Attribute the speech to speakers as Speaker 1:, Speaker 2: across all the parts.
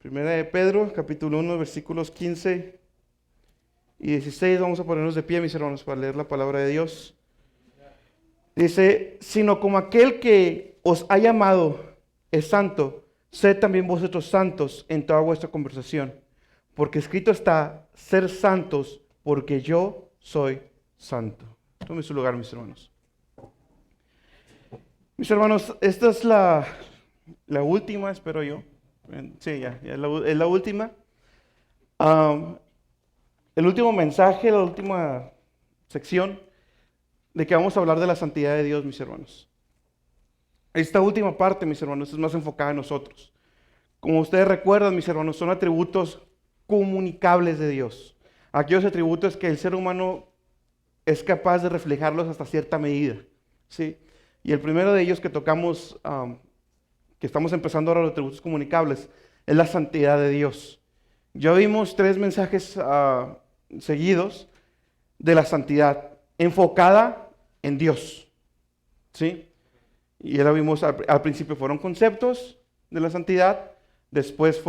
Speaker 1: Primera de Pedro, capítulo 1, versículos 15 y 16. Vamos a ponernos de pie, mis hermanos, para leer la palabra de Dios. Dice, sino como aquel que os ha llamado es santo, sed también vosotros santos en toda vuestra conversación. Porque escrito está, ser santos, porque yo soy santo. Tome su lugar, mis hermanos. Mis hermanos, esta es la última, espero yo. Sí, ya es la última. El último mensaje, la última sección de que vamos a hablar de la santidad de Dios, mis hermanos. Esta última parte, mis hermanos, es más enfocada en nosotros. Como ustedes recuerdan, mis hermanos, son atributos comunicables de Dios. Aquellos atributos que el ser humano es capaz de reflejarlos hasta cierta medida, ¿sí? Y el primero de ellos que tocamos, que estamos empezando ahora los atributos comunicables, es la santidad de Dios. Ya vimos 3 mensajes seguidos de la santidad, enfocada en Dios, ¿sí? Y ya lo vimos, al principio fueron conceptos de la santidad, después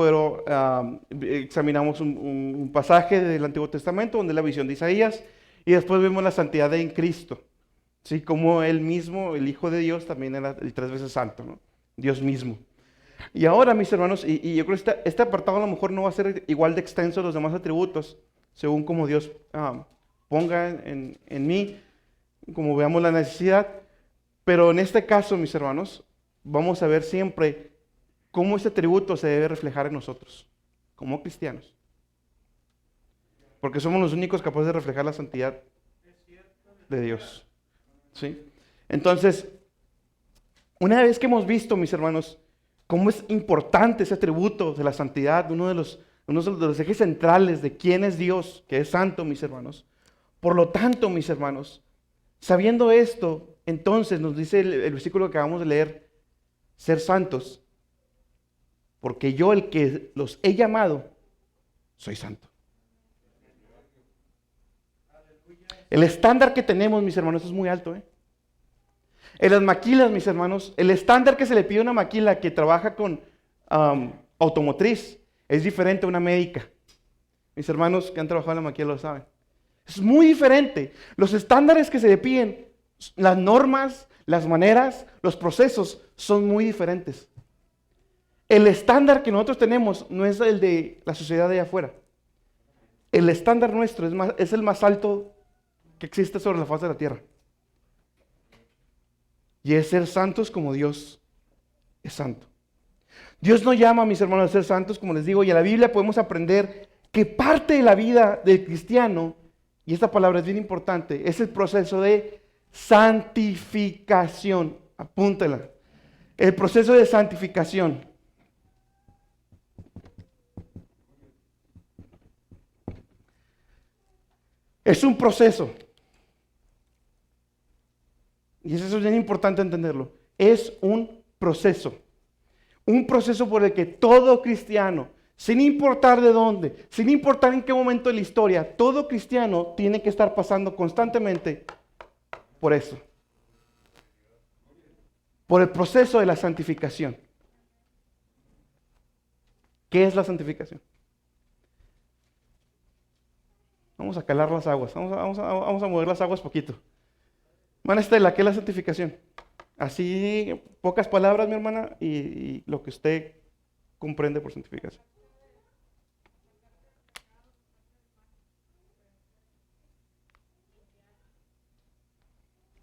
Speaker 1: examinamos un pasaje del Antiguo Testamento, donde es la visión de Isaías, y después vimos la santidad en Cristo, ¿sí? Como Él mismo, el Hijo de Dios, también era el 3 veces santo, ¿no? Dios mismo. Y ahora, mis hermanos, y yo creo que este apartado a lo mejor no va a ser igual de extenso a los demás atributos, según como Dios ponga en mí, como veamos la necesidad. Pero en este caso, mis hermanos, vamos a ver siempre cómo este atributo se debe reflejar en nosotros, como cristianos. Porque somos los únicos capaces de reflejar la santidad de Dios, ¿sí? Entonces, una vez que hemos visto, mis hermanos, cómo es importante ese atributo de la santidad, uno de los ejes centrales de quién es Dios, que es santo, mis hermanos. Por lo tanto, mis hermanos, sabiendo esto, entonces nos dice el versículo que acabamos de leer, ser santos, porque yo, el que los he llamado, soy santo. El estándar que tenemos, mis hermanos, es muy alto, ¿eh? En las maquilas, mis hermanos, el estándar que se le pide a una maquila que trabaja con automotriz es diferente a una médica. Mis hermanos que han trabajado en la maquila lo saben. Es muy diferente. Los estándares que se le piden, las normas, las maneras, los procesos son muy diferentes. El estándar que nosotros tenemos no es el de la sociedad de allá afuera. El estándar nuestro es el más alto que existe sobre la faz de la tierra. Y es ser santos como Dios es santo. Dios nos llama, mis hermanos, a ser santos, como les digo, y en la Biblia podemos aprender que parte de la vida del cristiano, y esta palabra es bien importante, es el proceso de santificación. Apúntela. El proceso de santificación. Es un proceso. Y eso es bien importante entenderlo. Es un proceso. Un proceso por el que todo cristiano, sin importar de dónde, sin importar en qué momento de la historia, todo cristiano tiene que estar pasando constantemente por eso. Por el proceso de la santificación. ¿Qué es la santificación? Vamos a calar las aguas, vamos a mover las aguas poquito. Hermana Estela, ¿qué es la santificación? Así, pocas palabras, mi hermana, y lo que usted comprende por santificación.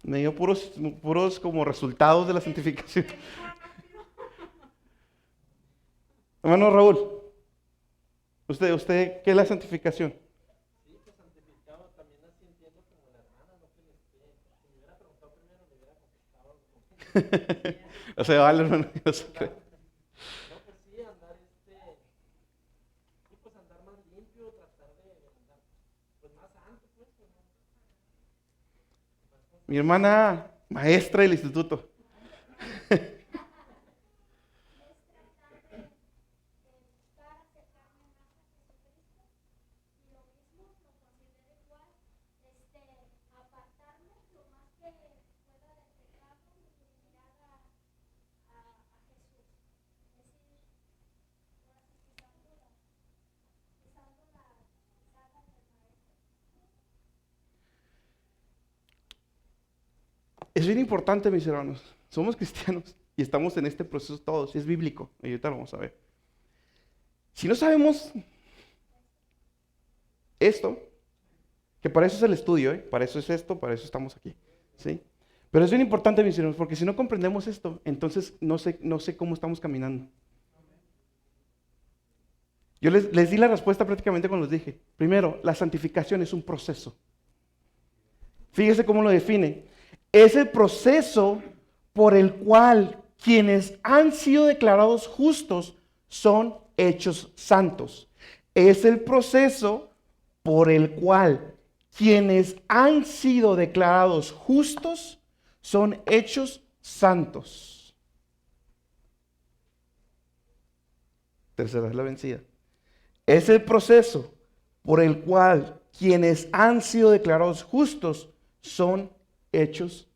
Speaker 1: Me dio puros como resultados de la santificación. Hermano Raúl, ¿usted qué es la santificación?
Speaker 2: Sí, que santificado también así entiendo como la hermana, no que le esté. Si me hubiera preguntado primero, le hubiera contestado.
Speaker 1: O sea, vale, hermano, yo sé que-
Speaker 2: No, pues sí, andar sí, pues andar más limpio, tratar de andar, pues más santo, pues, ¿no?
Speaker 1: Mi hermana, maestra del instituto. Es bien importante, mis hermanos. Somos cristianos y estamos en este proceso todos. Es bíblico. Y ahorita lo vamos a ver. Si no sabemos esto, que para eso es el estudio, ¿eh? Para eso es esto, para eso estamos aquí, ¿sí? Pero es bien importante, mis hermanos, porque si no comprendemos esto, entonces no sé cómo estamos caminando. Yo les di la respuesta prácticamente cuando les dije. Primero, la santificación es un proceso. Fíjese cómo lo define. Es el proceso por el cual quienes han sido declarados justos son hechos santos. Es el proceso por el cual quienes han sido declarados justos son hechos santos. Tercera es la vencida. Es el proceso por el cual quienes han sido declarados justos son hechos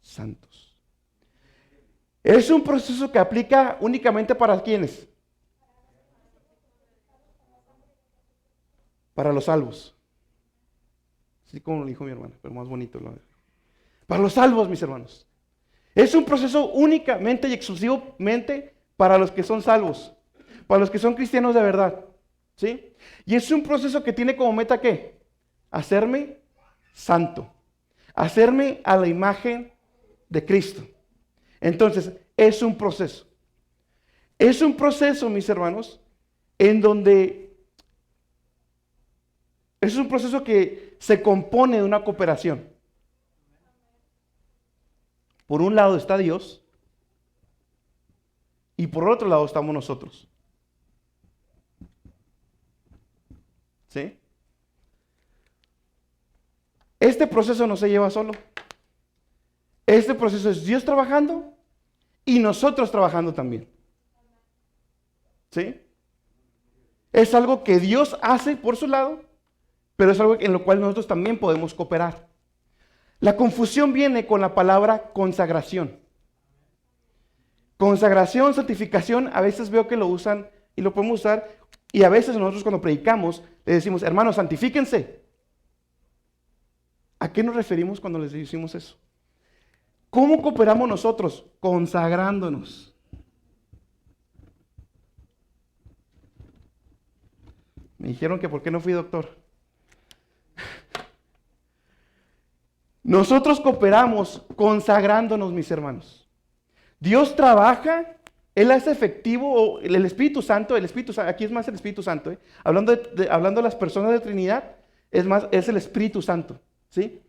Speaker 1: santos. Es un proceso que aplica únicamente para ¿quiénes? Para los salvos. Así como lo dijo mi hermana, pero más bonito. Para los salvos, mis hermanos. Es un proceso únicamente y exclusivamente para los que son salvos, para los que son cristianos de verdad. ¿Sí? Y es un proceso que tiene como meta ¿qué? Hacerme santo, hacerme a la imagen de Cristo. Entonces, es un proceso. Es un proceso, mis hermanos, en donde es un proceso que se compone de una cooperación. Por un lado está Dios y por otro lado estamos nosotros. ¿Sí? Este proceso no se lleva solo. Este proceso es Dios trabajando y nosotros trabajando también. ¿Sí? Es algo que Dios hace por su lado, pero es algo en lo cual nosotros también podemos cooperar. La confusión viene con la palabra consagración. Consagración, santificación, a veces veo que lo usan y lo podemos usar, y a veces nosotros cuando predicamos le decimos, hermanos, santifíquense. ¿A qué nos referimos cuando les decimos eso? ¿Cómo cooperamos nosotros? Consagrándonos. Me dijeron que por qué no fui doctor. Nosotros cooperamos consagrándonos, mis hermanos. Dios trabaja, Él hace efectivo, el Espíritu Santo, aquí es más el Espíritu Santo, hablando de las personas de Trinidad, es el Espíritu Santo, ¿sí?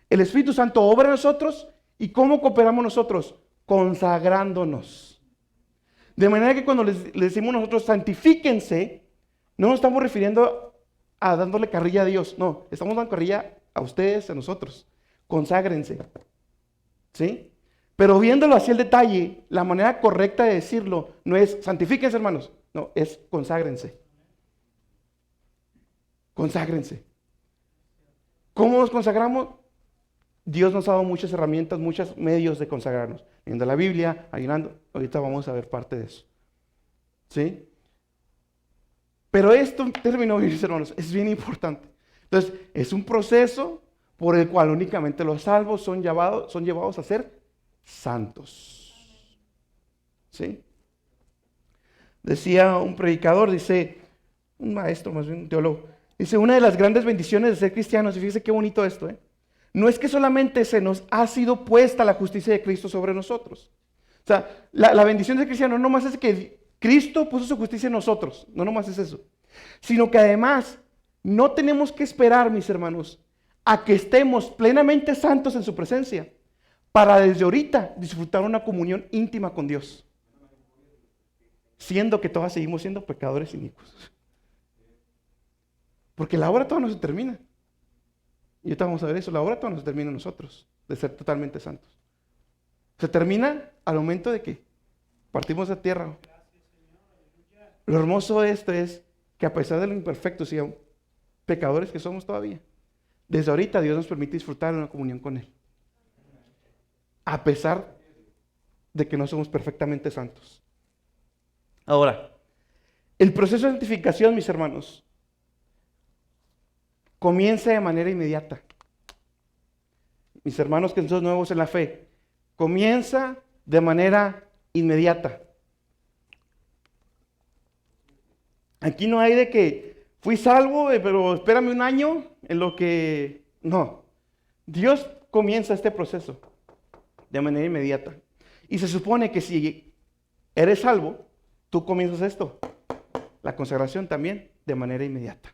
Speaker 1: El Espíritu Santo obra en nosotros, ¿y cómo cooperamos nosotros? Consagrándonos. De manera que cuando les decimos nosotros santifíquense, no nos estamos refiriendo a dándole carrilla a Dios, no, estamos dando carrilla a ustedes, a nosotros. Conságrense, ¿sí? Pero viéndolo así el detalle, la manera correcta de decirlo no es santifíquense, hermanos, no, es conságrense. Conságrense. ¿Cómo nos consagramos? Dios nos ha dado muchas herramientas, muchos medios de consagrarnos. Leyendo la Biblia, ayunando, ahorita vamos a ver parte de eso, ¿sí? Pero esto, término, mis hermanos, es bien importante. Entonces, es un proceso por el cual únicamente los salvos son llevados a ser santos. ¿Sí? Decía un predicador, dice, un maestro, más bien un teólogo, dice, una de las grandes bendiciones de ser cristianos, y fíjese qué bonito esto, no es que solamente se nos ha sido puesta la justicia de Cristo sobre nosotros. O sea, la bendición de ser cristiano no nomás es que Cristo puso su justicia en nosotros, no nomás es eso, sino que además no tenemos que esperar, mis hermanos, a que estemos plenamente santos en su presencia, para desde ahorita disfrutar una comunión íntima con Dios, siendo que todas seguimos siendo pecadores inicuos. Porque la obra todavía no se termina. Y ahorita vamos a ver eso, la obra todavía no se termina en nosotros, de ser totalmente santos. Se termina al momento de que partimos de tierra. Lo hermoso de esto es que a pesar de lo imperfectos y pecadores que somos todavía, desde ahorita Dios nos permite disfrutar de una comunión con Él. A pesar de que no somos perfectamente santos. Ahora, el proceso de santificación, mis hermanos, comienza de manera inmediata. Mis hermanos que son nuevos en la fe, comienza de manera inmediata. Aquí no hay de que fui salvo, pero espérame un año en lo que... No, Dios comienza este proceso de manera inmediata. Y se supone que si eres salvo, tú comienzas esto, la consagración también, de manera inmediata.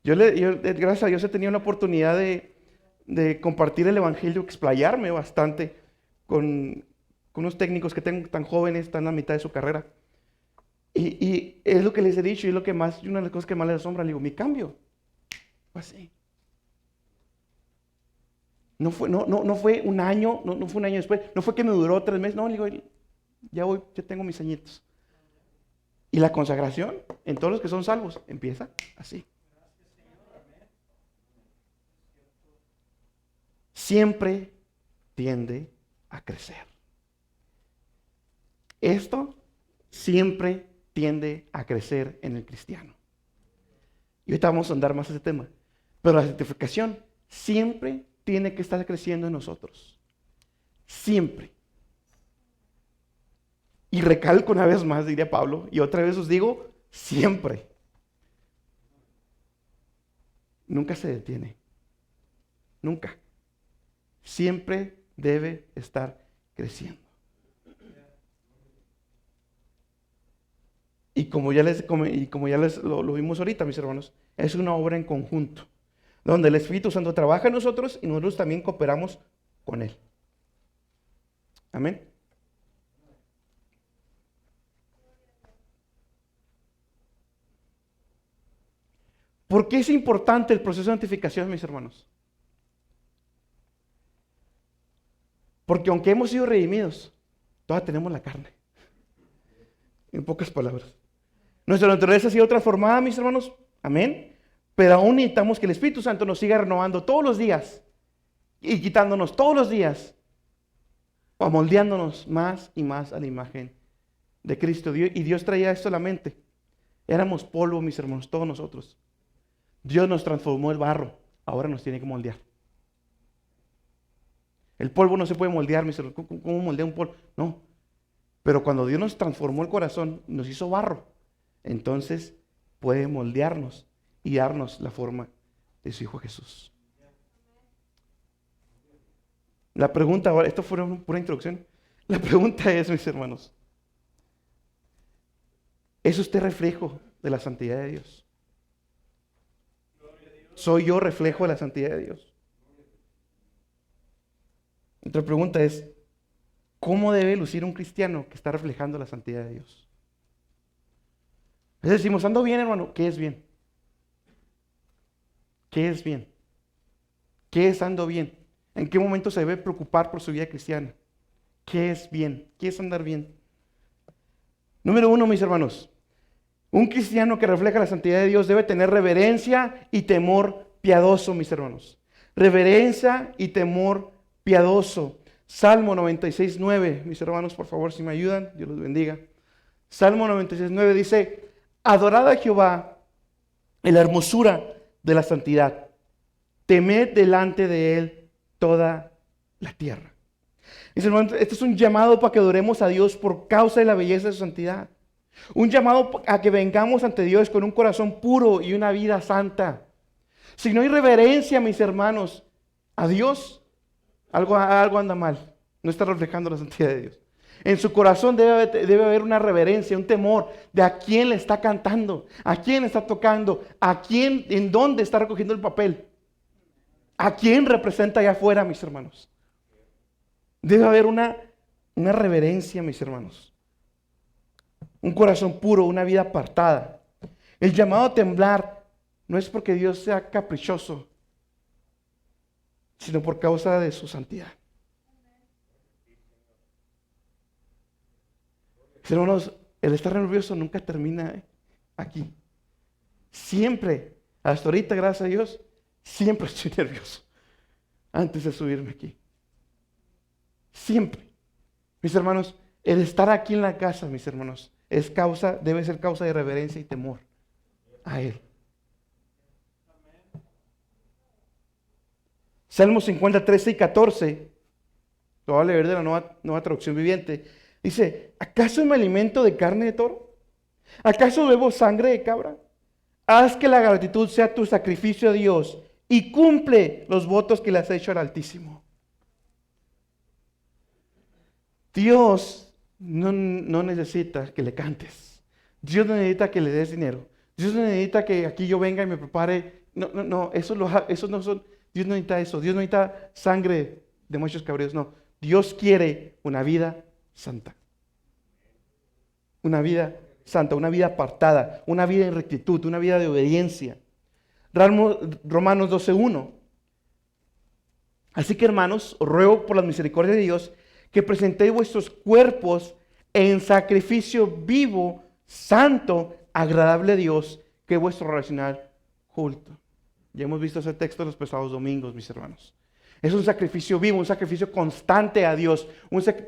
Speaker 1: Gracias a Dios he tenido la oportunidad de compartir el evangelio, explayarme bastante con unos técnicos que tengo tan jóvenes, están a la mitad de su carrera. Y es lo que les he dicho y es una de las cosas que más les asombra. Le digo, mi cambio fue así. No fue un año, no fue un año después, no fue que me duró 3 meses, no, le digo, ya tengo mis añitos. Y la consagración, en todos los que son salvos, empieza así. Siempre tiende a crecer. Esto siempre tiende a crecer en el cristiano. Y ahorita vamos a andar más ese tema. Pero la santificación siempre tiene que estar creciendo en nosotros. Siempre. Y recalco una vez más, diría Pablo, y otra vez os digo, siempre. Nunca se detiene. Nunca. Siempre debe estar creciendo. Y como ya lo vimos ahorita, mis hermanos, es una obra en conjunto, donde el Espíritu Santo trabaja en nosotros y nosotros también cooperamos con Él. Amén. ¿Por qué es importante el proceso de santificación, mis hermanos? Porque aunque hemos sido redimidos, todavía tenemos la carne. En pocas palabras. Nuestra naturaleza ha sido transformada, mis hermanos. Amén. Pero aún necesitamos que el Espíritu Santo nos siga renovando todos los días y quitándonos todos los días o moldeándonos más y más a la imagen de Cristo. Y Dios traía esto a la mente. Éramos polvo, mis hermanos, todos nosotros. Dios nos transformó el barro. Ahora nos tiene que moldear. El polvo no se puede moldear, mis hermanos. ¿Cómo moldea un polvo? No. Pero cuando Dios nos transformó el corazón, nos hizo barro, entonces puede moldearnos y darnos la forma de su Hijo Jesús. La pregunta ahora, esto fue una pura introducción. La pregunta es, mis hermanos, ¿es usted reflejo de la santidad de Dios? ¿Soy yo reflejo de la santidad de Dios? Otra pregunta es, ¿cómo debe lucir un cristiano que está reflejando la santidad de Dios? Entonces decimos, ando bien, hermano. ¿Qué es bien? ¿Qué es bien? ¿Qué es ando bien? ¿En qué momento se debe preocupar por su vida cristiana? ¿Qué es bien? ¿Qué es andar bien? Número 1, mis hermanos. Un cristiano que refleja la santidad de Dios debe tener reverencia y temor piadoso, mis hermanos. Reverencia y temor piadoso. Salmo 96:9, mis hermanos, por favor, si me ayudan, Dios los bendiga. Salmo 96:9 dice, adorad a Jehová en la hermosura de la santidad, temed delante de Él toda la tierra. Mis hermanos, este es un llamado para que adoremos a Dios por causa de la belleza de su santidad. Un llamado a que vengamos ante Dios con un corazón puro y una vida santa. Si no hay reverencia, mis hermanos, a Dios, algo anda mal. No está reflejando la santidad de Dios. En su corazón debe haber una reverencia, un temor de a quién le está cantando, a quién le está tocando, en dónde está recogiendo el papel, a quién representa allá afuera, mis hermanos. Debe haber una reverencia, mis hermanos. Un corazón puro, una vida apartada. El llamado a temblar no es porque Dios sea caprichoso, sino por causa de su santidad. Hermanos, el estar nervioso nunca termina aquí. Siempre, hasta ahorita, gracias a Dios, siempre estoy nervioso antes de subirme aquí. Siempre. Mis hermanos, el estar aquí en la casa, mis hermanos, debe ser causa de reverencia y temor a Él. Salmos 50, 13 y 14, lo voy a leer de la nueva traducción viviente. Dice, ¿acaso me alimento de carne de toro? ¿Acaso bebo sangre de cabra? Haz que la gratitud sea tu sacrificio a Dios y cumple los votos que le has hecho al Altísimo. Dios no necesita que le cantes. Dios no necesita que le des dinero. Dios no necesita que aquí yo venga y me prepare. No, eso no son. Dios no necesita eso. Dios no necesita sangre de muchos cabríos. No, Dios quiere una vida santa. Una vida santa, una vida apartada, una vida en rectitud, una vida de obediencia. Romanos 12:1. Así que, hermanos, os ruego por la misericordia de Dios que presentéis vuestros cuerpos en sacrificio vivo, santo, agradable a Dios, que es vuestro racional culto. Ya hemos visto ese texto en los pasados domingos, mis hermanos. Es un sacrificio vivo, un sacrificio constante a Dios,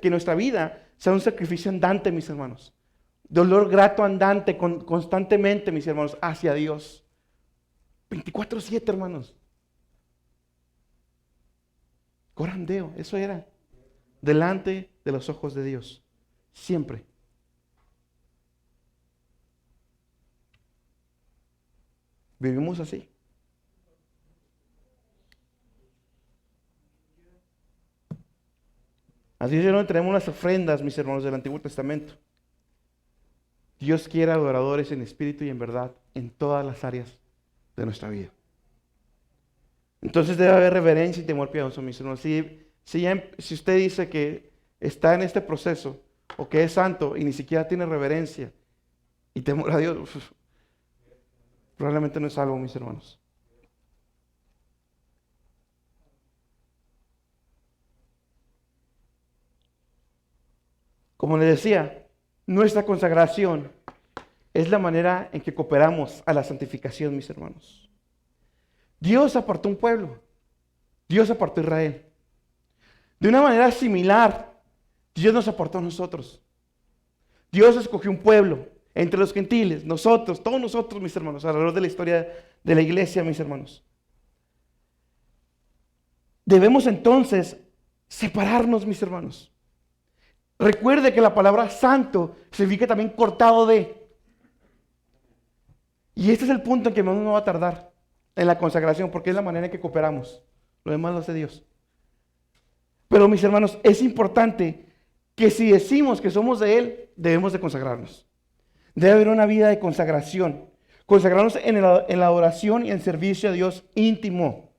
Speaker 1: que nuestra vida sea un sacrificio andante, mis hermanos. Dolor grato andante constantemente, mis hermanos, hacia Dios. 24/7, hermanos. Corandeo, eso era. Delante de los ojos de Dios. Siempre. Vivimos así. Así es donde tenemos las ofrendas, mis hermanos, del Antiguo Testamento. Dios quiere adoradores en espíritu y en verdad en todas las áreas de nuestra vida. Entonces debe haber reverencia y temor piadoso, mis hermanos. Si usted dice que está en este proceso o que es santo y ni siquiera tiene reverencia y temor a Dios, probablemente no es salvo, mis hermanos. Como les decía, nuestra consagración es la manera en que cooperamos a la santificación, mis hermanos. Dios apartó un pueblo. Dios apartó a Israel. De una manera similar, Dios nos apartó a nosotros. Dios escogió un pueblo entre los gentiles, nosotros, todos nosotros, mis hermanos, alrededor de la historia de la iglesia, mis hermanos. Debemos entonces separarnos, mis hermanos. Recuerde que la palabra santo significa también cortado de. Y este es el punto en que no va a tardar en la consagración, porque es la manera en que cooperamos. Lo demás lo hace Dios. Pero, mis hermanos, es importante que si decimos que somos de Él, debemos de consagrarnos. Debe haber una vida de consagración. Consagrarnos en la adoración y en servicio a Dios íntimo.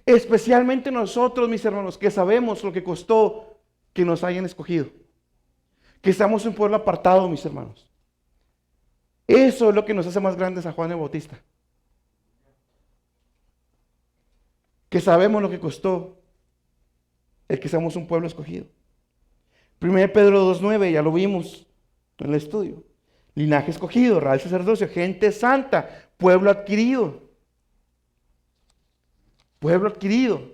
Speaker 1: Especialmente nosotros, mis hermanos, que sabemos lo que costó que nos hayan escogido. Que estamos un pueblo apartado, mis hermanos. Eso es lo que nos hace más grandes a Juan el Bautista. Que sabemos lo que costó el que seamos un pueblo escogido. 1 Pedro 2:9, ya lo vimos en el estudio. Linaje escogido, real sacerdocio, gente santa, pueblo adquirido. Pueblo adquirido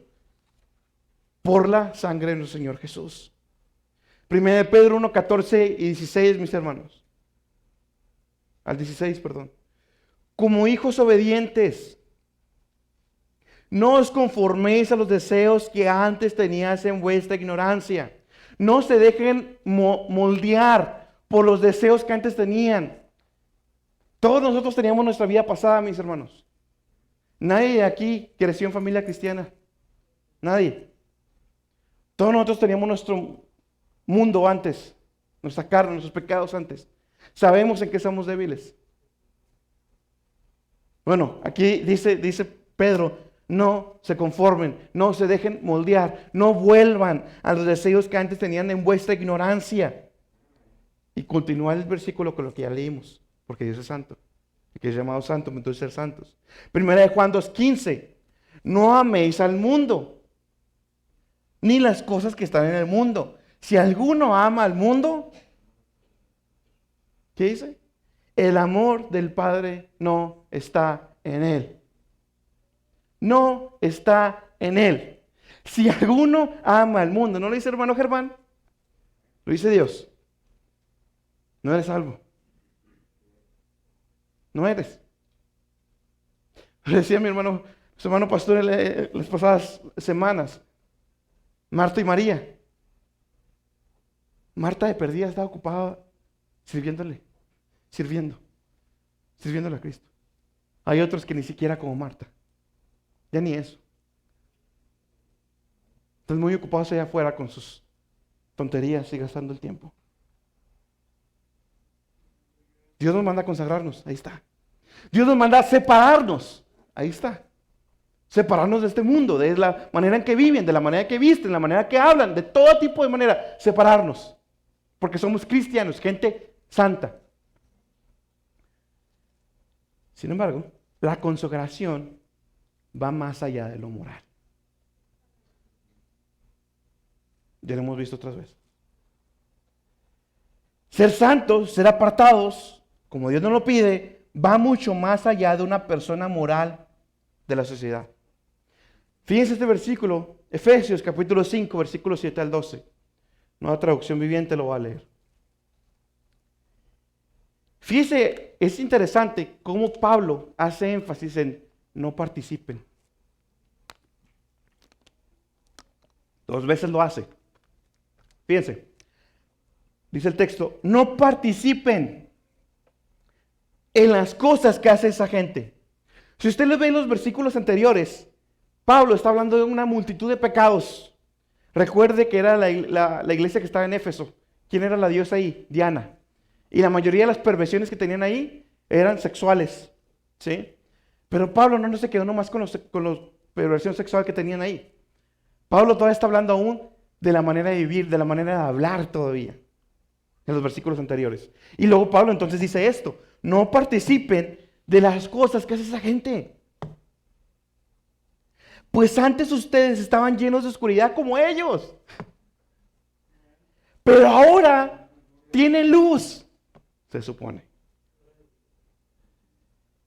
Speaker 1: por la sangre de nuestro Señor Jesús. 1 Pedro 1:14 y 16, mis hermanos. Al 16, perdón. Como hijos obedientes, no os conforméis a los deseos que antes teníais en vuestra ignorancia. No se dejen moldear por los deseos que antes tenían. Todos nosotros teníamos nuestra vida pasada, mis hermanos. Nadie de aquí creció en familia cristiana. Nadie. Todos nosotros teníamos nuestro mundo antes, nuestra carne, nuestros pecados antes. Sabemos en qué somos débiles. Bueno, aquí dice Pedro, no se conformen, no se dejen moldear, no vuelvan a los deseos que antes tenían en vuestra ignorancia. Y continúa el versículo con lo que ya leímos, porque Dios es santo. El que es llamado santo, entonces ser santos. Primera de Juan 2:15, no améis al mundo, ni las cosas que están en el mundo. Si alguno ama al mundo, ¿qué dice? El amor del Padre no está en él. No está en él. Si alguno ama al mundo, ¿no lo dice hermano Germán? Lo dice Dios. No eres salvo. No eres. Le decía a mi hermano su hermano pastor las pasadas semanas, Marta y María. Marta de perdida estaba ocupada sirviéndole a Cristo. Hay otros que ni siquiera como Marta, ya ni eso. Están muy ocupados allá afuera con sus tonterías y gastando el tiempo. Dios nos manda a consagrarnos, ahí está. Dios nos manda a separarnos, ahí está. Separarnos de este mundo, de la manera en que viven, de la manera que visten, de la manera que hablan, de todo tipo de manera, separarnos. Porque somos cristianos, gente santa. Sin embargo, la consagración va más allá de lo moral. Ya lo hemos visto otras veces. Ser santos, ser apartados, como Dios nos lo pide, va mucho más allá de una persona moral de la sociedad. Fíjense este versículo, Efesios capítulo 5, versículos 7 al 12. Nueva traducción viviente lo va a leer. Fíjense, es interesante cómo Pablo hace énfasis en no participen. 2 veces lo hace. Fíjense, dice el texto, no participen en las cosas que hace esa gente. Si usted le ve en los versículos anteriores, Pablo está hablando de una multitud de pecados. Recuerde que era la iglesia que estaba en Éfeso. ¿Quién era la diosa ahí? Diana. Y la mayoría de las perversiones que tenían ahí eran sexuales, ¿sí? Pero Pablo no se quedó nomás con la perversión sexual que tenían ahí. Pablo todavía está hablando aún de la manera de vivir, de la manera de hablar todavía, en los versículos anteriores. Y luego Pablo entonces dice esto, no participen de las cosas que hace esa gente. Pues antes ustedes estaban llenos de oscuridad como ellos. Pero ahora tienen luz, se supone,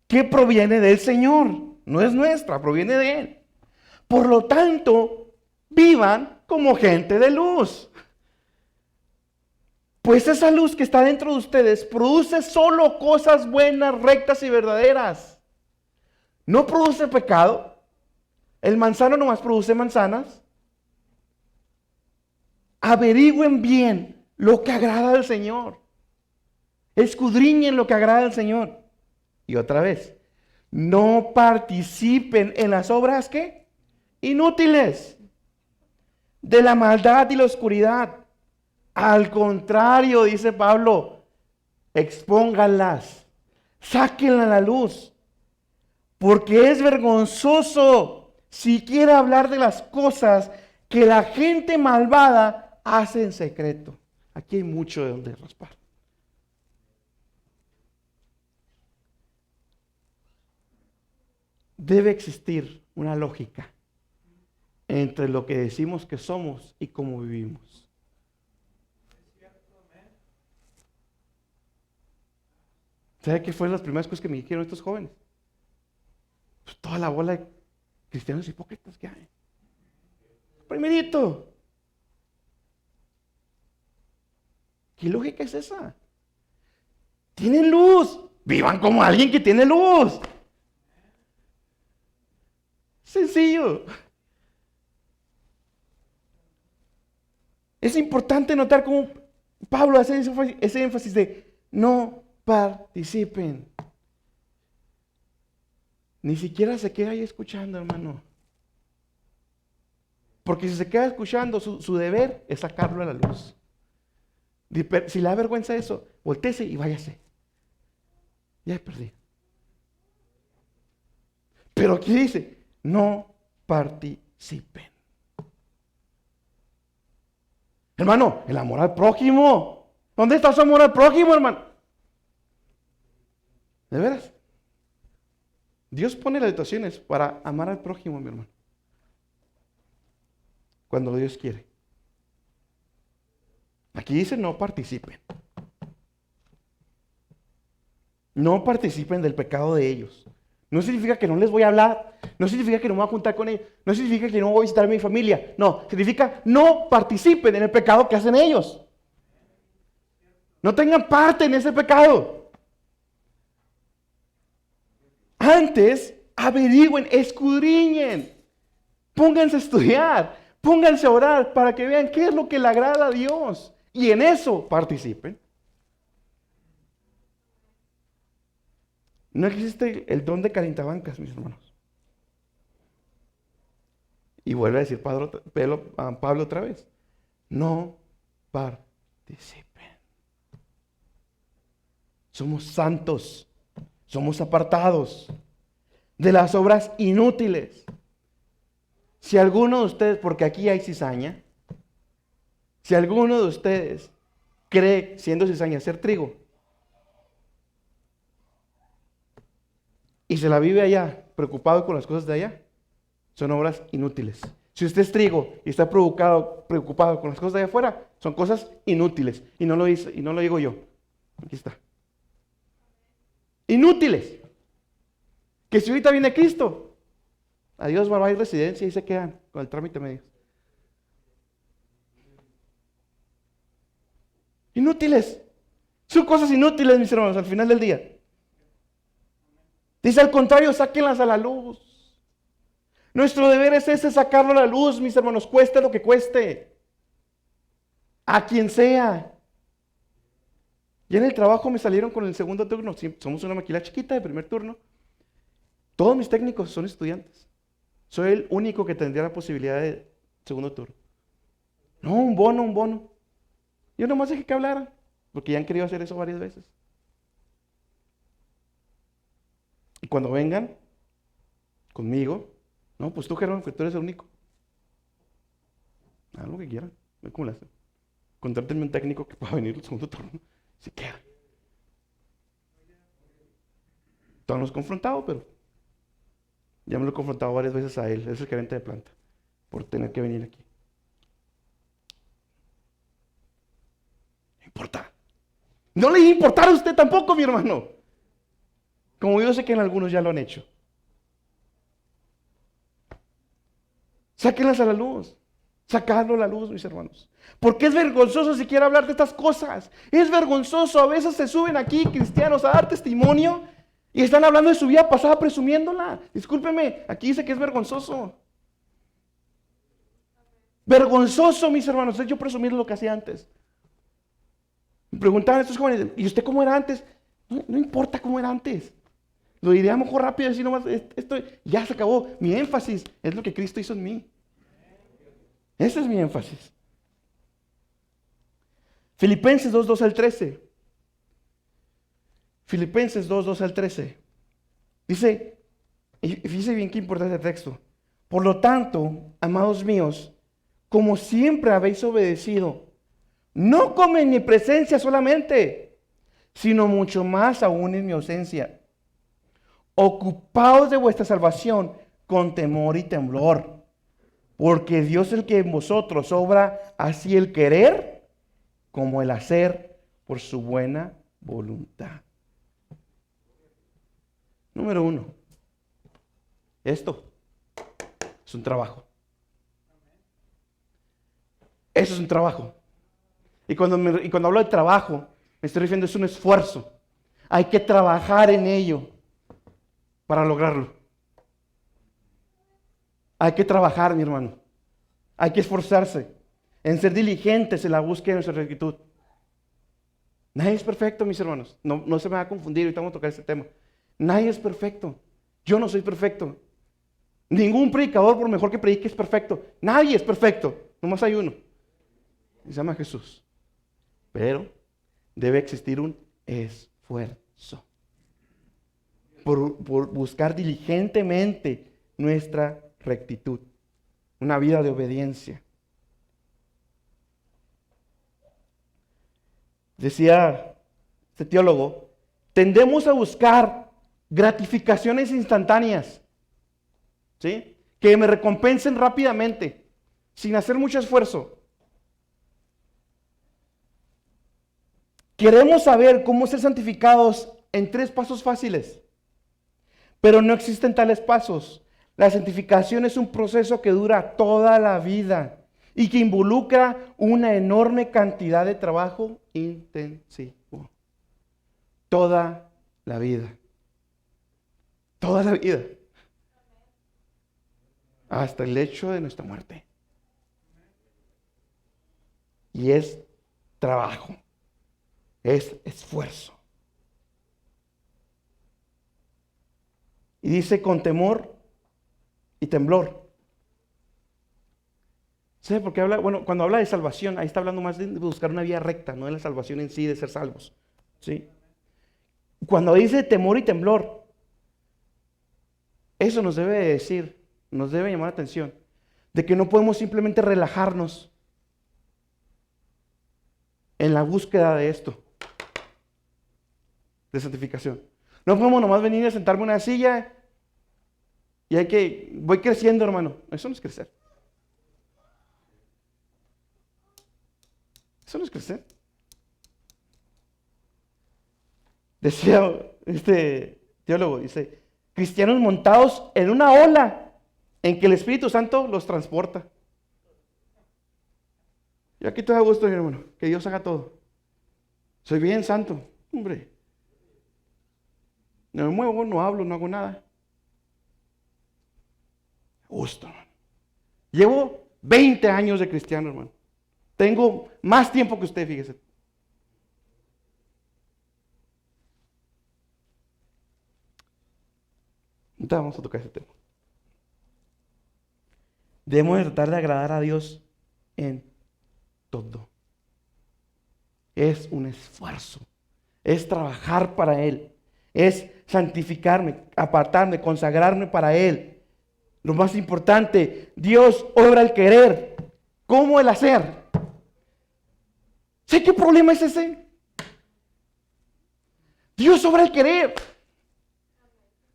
Speaker 1: que proviene del Señor. No es nuestra, proviene de Él. Por lo tanto, vivan como gente de luz. Pues esa luz que está dentro de ustedes produce solo cosas buenas, rectas y verdaderas. No produce pecado. El manzano nomás produce manzanas. Averigüen bien lo que agrada al Señor. Escudriñen lo que agrada al Señor. Y otra vez, no participen en las obras ¿qué? Inútiles de la maldad y la oscuridad. Al contrario, dice Pablo, expónganlas, sáquenlas a la luz, porque es vergonzoso siquiera hablar de las cosas que la gente malvada hace en secreto. Aquí hay mucho de donde raspar. Debe existir una lógica entre lo que decimos que somos y cómo vivimos. ¿Sabe qué fue las primeras cosas que me dijeron estos jóvenes? Pues toda la bola de cristianos hipócritas que hay. Primerito. ¿Qué lógica es esa? Tienen luz. Vivan como alguien que tiene luz. Sencillo. Es importante notar cómo Pablo hace ese énfasis de no participen. Ni siquiera se queda ahí escuchando, hermano. Porque si se queda escuchando, su deber es sacarlo a la luz. Si le da vergüenza eso, voltéese y váyase. Ya perdí. Pero aquí dice, no participen. Hermano, el amor al prójimo. ¿Dónde está su amor al prójimo, hermano? ¿De veras? Dios pone las situaciones para amar al prójimo, mi hermano. Cuando Dios quiere. Aquí dice no participen. No participen del pecado de ellos. No significa que no les voy a hablar. No significa que no me voy a juntar con ellos. No significa que no voy a visitar a mi familia. No, significa no participen en el pecado que hacen ellos. No tengan parte en ese pecado. Antes averigüen, escudriñen, pónganse a estudiar, pónganse a orar para que vean qué es lo que le agrada a Dios y en eso participen. No existe el don de calientabancas, mis hermanos. Y vuelve a decir Pablo otra vez, no participen. Somos santos, somos apartados de las obras inútiles. Si alguno de ustedes, porque aquí hay cizaña, si alguno de ustedes cree, siendo cizaña, ser trigo, y se la vive allá, preocupado con las cosas de allá, son obras inútiles. Si usted es trigo y está preocupado con las cosas de allá afuera, son cosas inútiles. Y no lo digo yo. Aquí está. Inútiles. Que si ahorita viene Cristo, adiós, barba y residencia, y se quedan con el trámite medio. Inútiles. Son cosas inútiles, mis hermanos, al final del día. Dice al contrario, sáquenlas a la luz. Nuestro deber es ese, sacarlo a la luz, mis hermanos, cueste lo que cueste. A quien sea. Y en el trabajo me salieron con el segundo turno. Somos una maquila chiquita de primer turno. Todos mis técnicos son estudiantes. Soy el único que tendría la posibilidad de segundo turno. No, un bono. Yo nomás dejé que hablaran, porque ya han querido hacer eso varias veces. Y cuando vengan conmigo, no, pues tú, Germán, que tú eres el único. Haz lo que quieran, no cómo le hacen. Contrátenme un técnico que pueda venir el segundo turno, si quieren. Todos nos hemos confrontado, pero ya me lo he confrontado varias veces a él, es el gerente de planta, por tener que venir aquí. No importa. No le importará a usted tampoco, mi hermano. Como yo sé que en algunos ya lo han hecho. Sáquenlas a la luz. Sacadlo a la luz, mis hermanos. Porque es vergonzoso siquiera hablar de estas cosas. Es vergonzoso. A veces se suben aquí cristianos a dar testimonio y están hablando de su vida pasada presumiéndola. Discúlpeme, aquí dice que es vergonzoso. Vergonzoso, mis hermanos, es yo presumir lo que hacía antes. Me preguntaban estos jóvenes, ¿y usted cómo era antes? No importa cómo era antes. Lo diré a lo mejor rápido, así nomás, esto ya se acabó. Mi énfasis es lo que Cristo hizo en mí. Ese es mi énfasis. Filipenses 2:2 al 13. Filipenses 2:2 al 13. Dice, y fíjese bien qué importante el texto. Por lo tanto, amados míos, como siempre habéis obedecido, no como en mi presencia solamente, sino mucho más aún en mi ausencia. Ocupaos de vuestra salvación con temor y temblor, porque Dios es el que en vosotros obra así el querer como el hacer por su buena voluntad. Número 1. Esto es un trabajo. Eso es un trabajo. Y cuando hablo de trabajo, me estoy refiriendo, es un esfuerzo. Hay que trabajar en ello para lograrlo. Hay que trabajar, mi hermano. Hay que esforzarse en ser diligentes en la búsqueda de nuestra rectitud. Nadie es perfecto, mis hermanos. No se me va a confundir, ahorita vamos a tocar este tema. Nadie es perfecto. Yo no soy perfecto. Ningún predicador, por mejor que predique, es perfecto. Nadie es perfecto. Nomás hay uno. Se llama Jesús. Pero debe existir un esfuerzo por buscar diligentemente nuestra rectitud, una vida de obediencia. Decía este teólogo, tendemos a buscar gratificaciones instantáneas, ¿sí? Que me recompensen rápidamente, sin hacer mucho esfuerzo. Queremos saber cómo ser santificados en 3 pasos fáciles, pero no existen tales pasos. La santificación es un proceso que dura toda la vida y que involucra una enorme cantidad de trabajo intensivo. Toda la vida. Toda la vida. hasta el hecho de nuestra muerte. Y es trabajo, es esfuerzo. Y dice con temor y temblor. ¿Sabe por qué habla? Bueno, cuando habla de salvación, ahí está hablando más de buscar una vía recta, no de la salvación en sí, de ser salvos. ¿Sí? Cuando dice temor y temblor, eso nos debe decir, nos debe llamar la atención, de que no podemos simplemente relajarnos en la búsqueda de esto, de santificación. No podemos nomás venir a sentarme en una silla y voy creciendo, hermano. Eso no es crecer. Eso no es crecer. Decía este teólogo, dice, cristianos montados en una ola en que el Espíritu Santo los transporta. Yo aquí estoy a gusto, mi hermano, que Dios haga todo. Soy bien santo, hombre. No me muevo, no hablo, no hago nada. Gusto, hermano. Llevo 20 años de cristiano, hermano. Tengo más tiempo que usted, fíjese. Entonces vamos a tocar ese tema. Debemos de tratar de agradar a Dios en todo. Es un esfuerzo. Es trabajar para Él. Es santificarme, apartarme, consagrarme para Él. Lo más importante, Dios obra el querer, como el hacer. ¿Sé qué problema es ese? Dios obra el querer.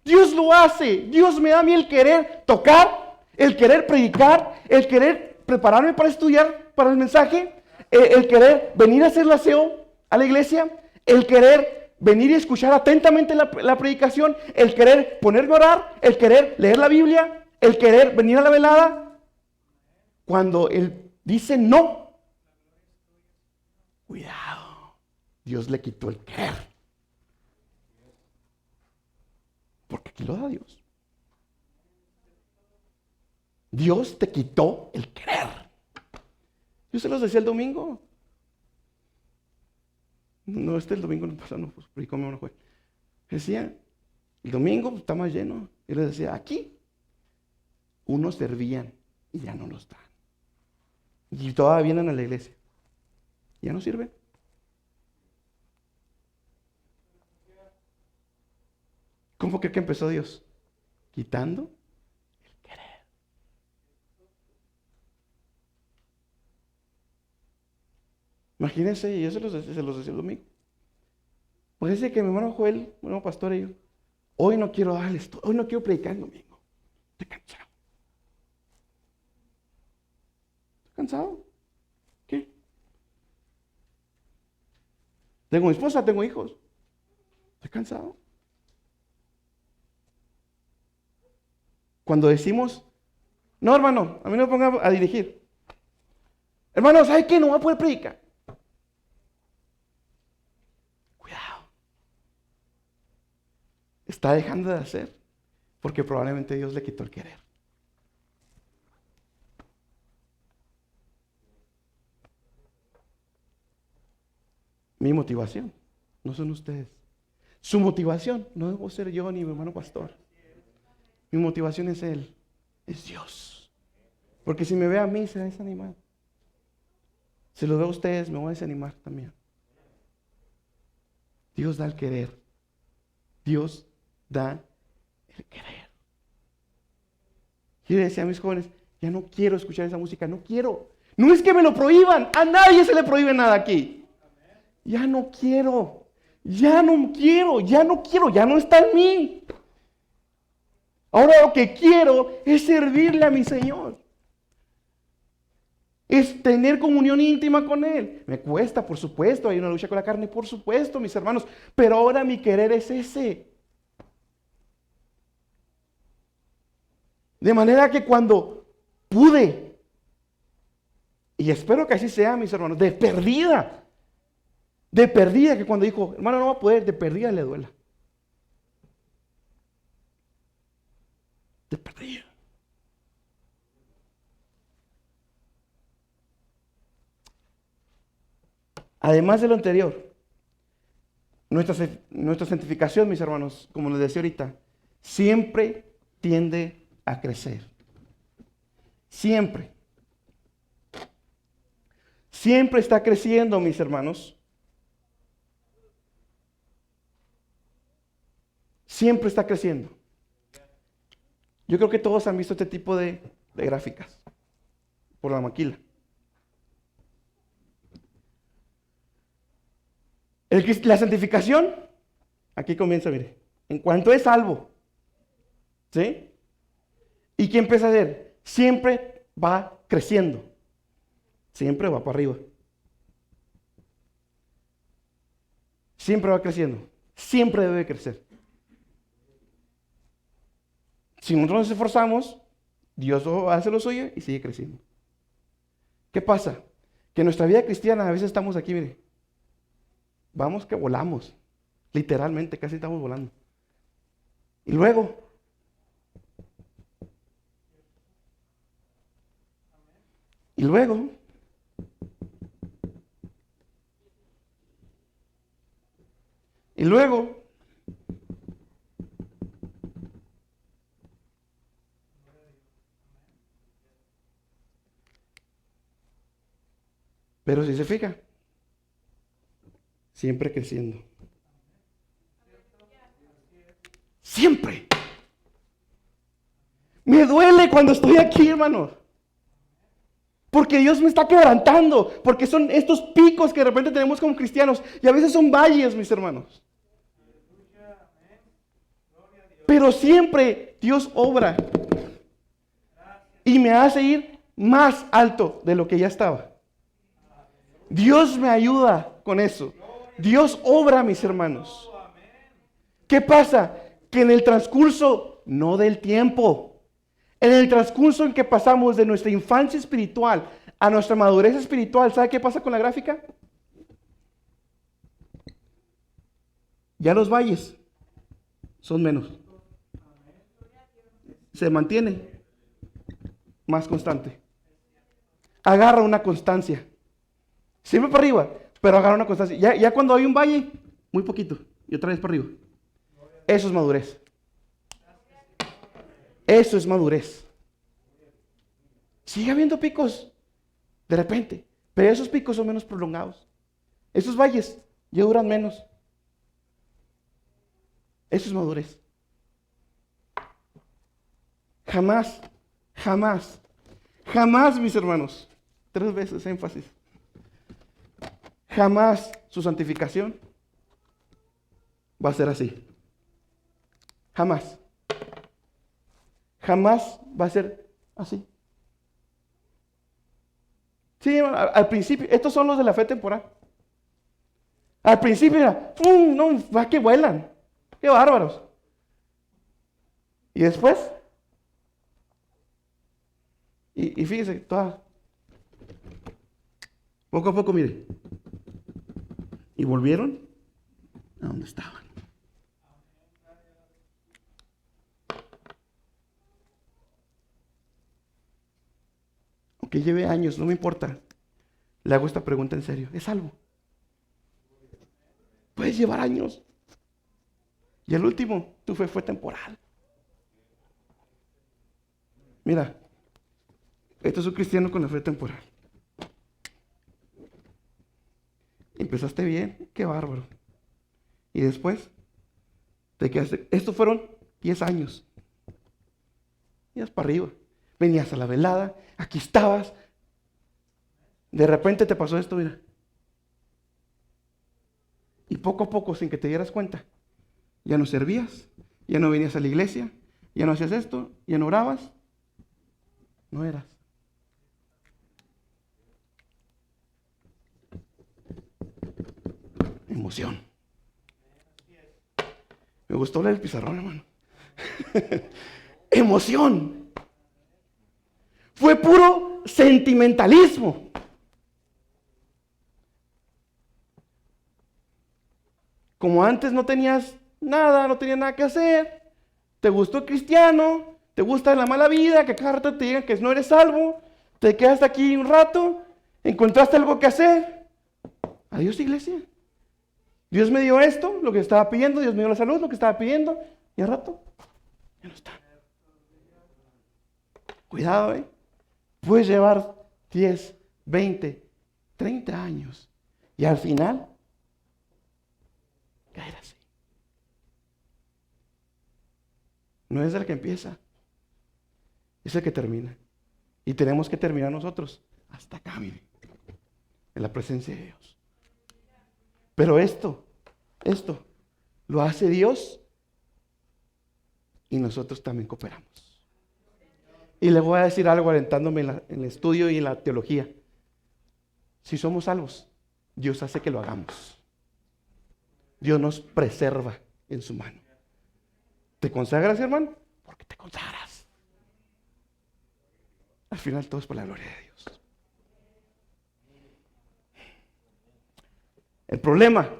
Speaker 1: Dios lo hace. Dios me da a mí el querer tocar, el querer predicar, el querer prepararme para estudiar para el mensaje, el querer venir a hacer el aseo a la iglesia, el querer venir y escuchar atentamente la predicación, el querer ponerme a orar, el querer leer la Biblia, el querer venir a la velada. Cuando Él dice no, cuidado, Dios le quitó el querer. Porque aquí lo da Dios. Dios te quitó el querer. Yo se los decía el domingo. No, el domingo no pasó, no, pues predicó mi hermano Joel. Decía, el domingo está más lleno. Y les decía, aquí unos servían y ya no los dan. Y todavía vienen a la iglesia. Ya no sirven. ¿Cómo que empezó Dios? Quitando el querer. Imagínense, y yo se los decía el domingo. Pues dice que mi hermano Joel, mi hermano pastor y yo, hoy no quiero darles, hoy no quiero predicar el domingo. Estoy cansado. ¿Estoy cansado? ¿Qué? Tengo mi esposa, tengo hijos. Estoy cansado. Cuando decimos, no hermano, a mí no me ponga a dirigir. Hermano, ¿sabe qué? No va a poder predicar. Cuidado. Está dejando de hacer porque probablemente Dios le quitó el querer. Mi motivación no son ustedes. Su motivación no debo ser yo ni mi hermano pastor. Mi motivación es Él, es Dios. Porque si me ve a mí, se va a desanimar. Si lo veo a ustedes, me voy a desanimar también. Dios da el querer. Dios da el querer. Y yo decía a mis jóvenes, ya no quiero escuchar esa música, no quiero. No es que me lo prohíban, a nadie se le prohíbe nada aquí. Ya no quiero, ya no quiero, ya no está en mí. Ahora lo que quiero es servirle a mi Señor. Es tener comunión íntima con Él. Me cuesta, por supuesto, hay una lucha con la carne, por supuesto, mis hermanos. Pero ahora mi querer es ese. De manera que cuando pude, y espero que así sea, mis hermanos, de perdida, que cuando dijo, hermano, no va a poder, de perdida le duela. De perdida. Además de lo anterior, nuestra santificación, mis hermanos, como les decía ahorita, siempre tiende a crecer. Siempre. Siempre está creciendo, mis hermanos. Siempre está creciendo. Yo creo que todos han visto este tipo de gráficas por la maquila. La santificación, aquí comienza, mire, en cuanto es salvo, ¿sí? ¿Y qué empieza a hacer? Siempre va creciendo, siempre va para arriba, siempre va creciendo, siempre debe crecer. Si nosotros nos esforzamos, Dios hace lo suyo y sigue creciendo. ¿Qué pasa? Que en nuestra vida cristiana a veces estamos aquí, mire, vamos que volamos, literalmente casi estamos volando. Y luego, pero si se fija, siempre creciendo. Siempre. Me duele cuando estoy aquí, hermano. Porque Dios me está quebrantando. Porque son estos picos que de repente tenemos como cristianos. Y a veces son valles, mis hermanos. Pero siempre Dios obra. Y me hace ir más alto de lo que ya estaba. Dios me ayuda con eso. Dios obra, mis hermanos. ¿Qué pasa? Que en el transcurso, no del tiempo, en el transcurso en que pasamos de nuestra infancia espiritual a nuestra madurez espiritual, ¿sabe qué pasa con la gráfica? Ya los valles son menos. Se mantiene más constante. Agarra una constancia. Siempre para arriba, pero agarra una constancia. Ya cuando hay un valle, muy poquito, y otra vez para arriba. Eso es madurez. Eso es madurez. Sigue habiendo picos de repente, pero esos picos son menos prolongados. Esos valles ya duran menos. Eso es madurez. Jamás, jamás, jamás, mis hermanos, 3 veces énfasis. Jamás su santificación va a ser así. Jamás. Jamás va a ser así. Sí, al principio, estos son los de la fe temporal. Al principio era, no, va que vuelan. Qué bárbaros. Y después, y fíjese, poco a poco, mire. Y volvieron a donde estaban. Aunque lleve años, no me importa. Le hago esta pregunta en serio. ¿Es salvo? Puedes llevar años. Y el último, tu fe fue temporal. Mira, esto es un cristiano con la fe temporal. Empezaste bien, qué bárbaro. Y después, te quedaste. Estos fueron 10 años. Ibas para arriba. Venías a la velada, aquí estabas. De repente te pasó esto, mira. Y poco a poco, sin que te dieras cuenta, ya no servías, ya no venías a la iglesia, ya no hacías esto, ya no orabas. No eras. Emoción. Me gustó leer el pizarrón, hermano. Emoción. Fue puro sentimentalismo. Como antes no tenías nada, no tenías nada que hacer, te gustó cristiano, te gusta la mala vida, que cada rato te digan que no eres salvo, te quedaste aquí un rato, encontraste algo que hacer, Adiós, iglesia. Dios me dio esto, lo que estaba pidiendo, Dios me dio la salud, lo que estaba pidiendo, y al rato, ya no está. Cuidado, puedes llevar 10, 20, 30 años, y al final, caer así. No es el que empieza, es el que termina. Y tenemos que terminar nosotros hasta acá, miren, en la presencia de Dios. Pero esto lo hace Dios y nosotros también cooperamos. Y le voy a decir algo alentándome en el estudio y en la teología. Si somos salvos, Dios hace que lo hagamos. Dios nos preserva en su mano. ¿Te consagras, hermano? Porque te consagras. Al final todo es por la gloria de Dios. El problema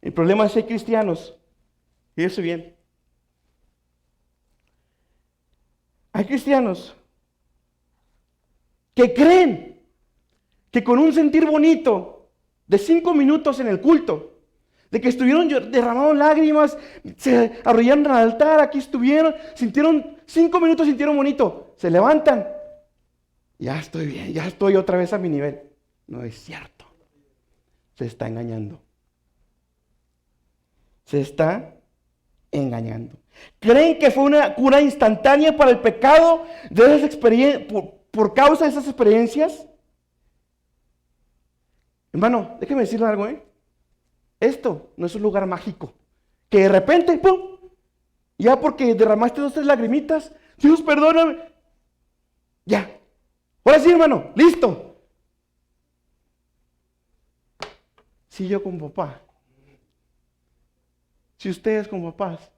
Speaker 1: es que hay cristianos, fíjense bien, hay cristianos que creen que con un sentir bonito de 5 minutos en el culto, de que estuvieron derramando lágrimas, se arrollaron al altar, aquí estuvieron, sintieron 5 minutos, sintieron bonito, se levantan, ya estoy bien, ya estoy otra vez a mi nivel. No es cierto. Se está engañando. Se está engañando. ¿Creen que fue una cura instantánea para el pecado de esas por causa de esas experiencias? Hermano, déjeme decirle algo, Esto no es un lugar mágico. Que de repente, ¡pum! Ya porque derramaste 2, 3 lagrimitas, Dios perdóname. Ya. Ahora sí, hermano, listo. Si yo como papá, si ustedes como papás,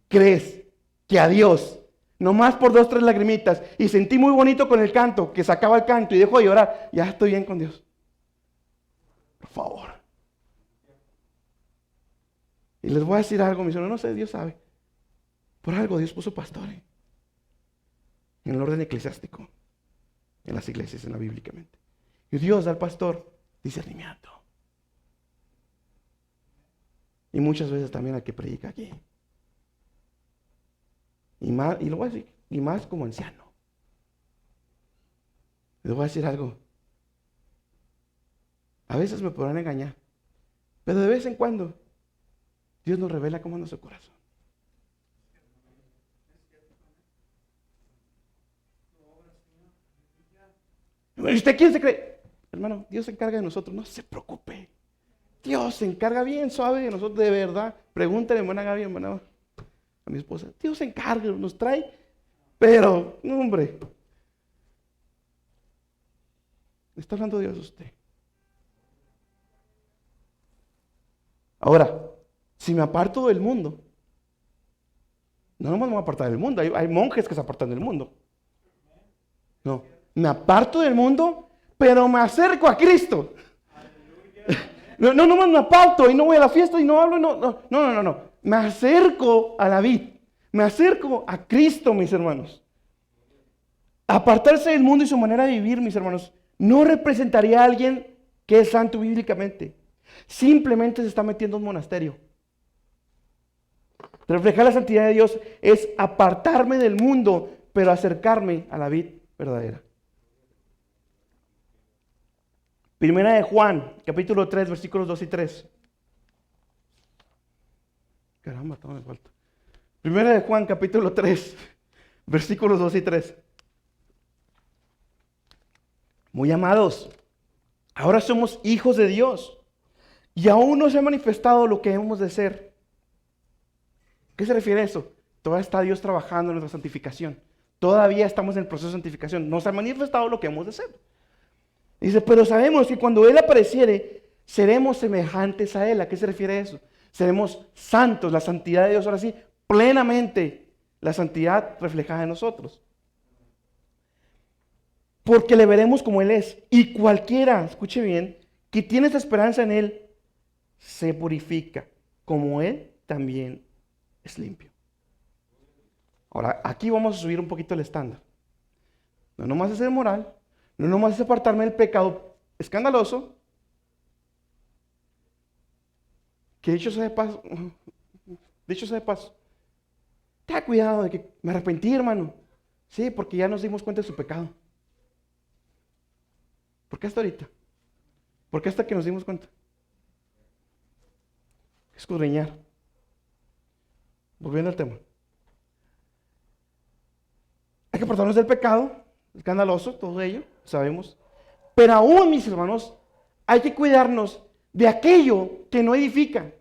Speaker 1: crees que a Dios, nomás por 2, 3 lagrimitas, y sentí muy bonito con el canto, que sacaba el canto y dejó de llorar, ya estoy bien con Dios. Por favor. Y les voy a decir algo, mis hermanos, no sé, Dios sabe. Por algo Dios puso pastores en el orden eclesiástico, en las iglesias, en la bíblicamente. Y Dios da al pastor discernimiento. Y muchas veces también al que predica aquí. Y lo voy a decir, y más como anciano. Les voy a decir algo. A veces me podrán engañar, pero de vez en cuando Dios nos revela cómo es nuestro corazón. ¿Y usted quién se cree? Hermano, Dios se encarga de nosotros, no se preocupe. Dios se encarga bien suave de nosotros, de verdad. Pregúntale, hermana Gaby, hermana, a mi esposa. Dios se encarga, nos trae, pero, no, hombre. Está hablando Dios de usted. Ahora, si me aparto del mundo, no me voy a apartar del mundo. Hay monjes que se apartan del mundo. No, me aparto del mundo, pero me acerco a Cristo. No me aparto y no voy a la fiesta y no hablo. No. Me acerco a la vid. Me acerco a Cristo, mis hermanos. Apartarse del mundo y su manera de vivir, mis hermanos, no representaría a alguien que es santo bíblicamente. Simplemente se está metiendo en un monasterio. Reflejar la santidad de Dios es apartarme del mundo, pero acercarme a la vid verdadera. Primera de Juan, capítulo 3, versículos 2 y 3. Caramba, todo me falta. Primera de Juan, capítulo 3, versículos 2 y 3. Muy amados, ahora somos hijos de Dios y aún no se ha manifestado lo que hemos de ser. ¿Qué se refiere a eso? Todavía está Dios trabajando en nuestra santificación. Todavía estamos en el proceso de santificación. No se ha manifestado lo que hemos de ser. Dice, pero sabemos que cuando Él apareciere, seremos semejantes a Él. ¿A qué se refiere eso? Seremos santos, la santidad de Dios, ahora sí, plenamente la santidad reflejada en nosotros. Porque le veremos como Él es. Y cualquiera, escuche bien, que tiene esa esperanza en Él, se purifica, como Él también es limpio. Ahora, aquí vamos a subir un poquito el estándar. No nomás es ser moral, No nomás es apartarme del pecado escandaloso, que dicho sea de paso, ten cuidado de que me arrepentí, hermano. Sí, porque ya nos dimos cuenta de su pecado. ¿Por qué hasta ahorita? ¿Por qué hasta que nos dimos cuenta? Escudriñar. Volviendo al tema. Hay que apartarnos del pecado escandaloso, todo ello, sabemos. Pero aún, mis hermanos, hay que cuidarnos de aquello que no edifica.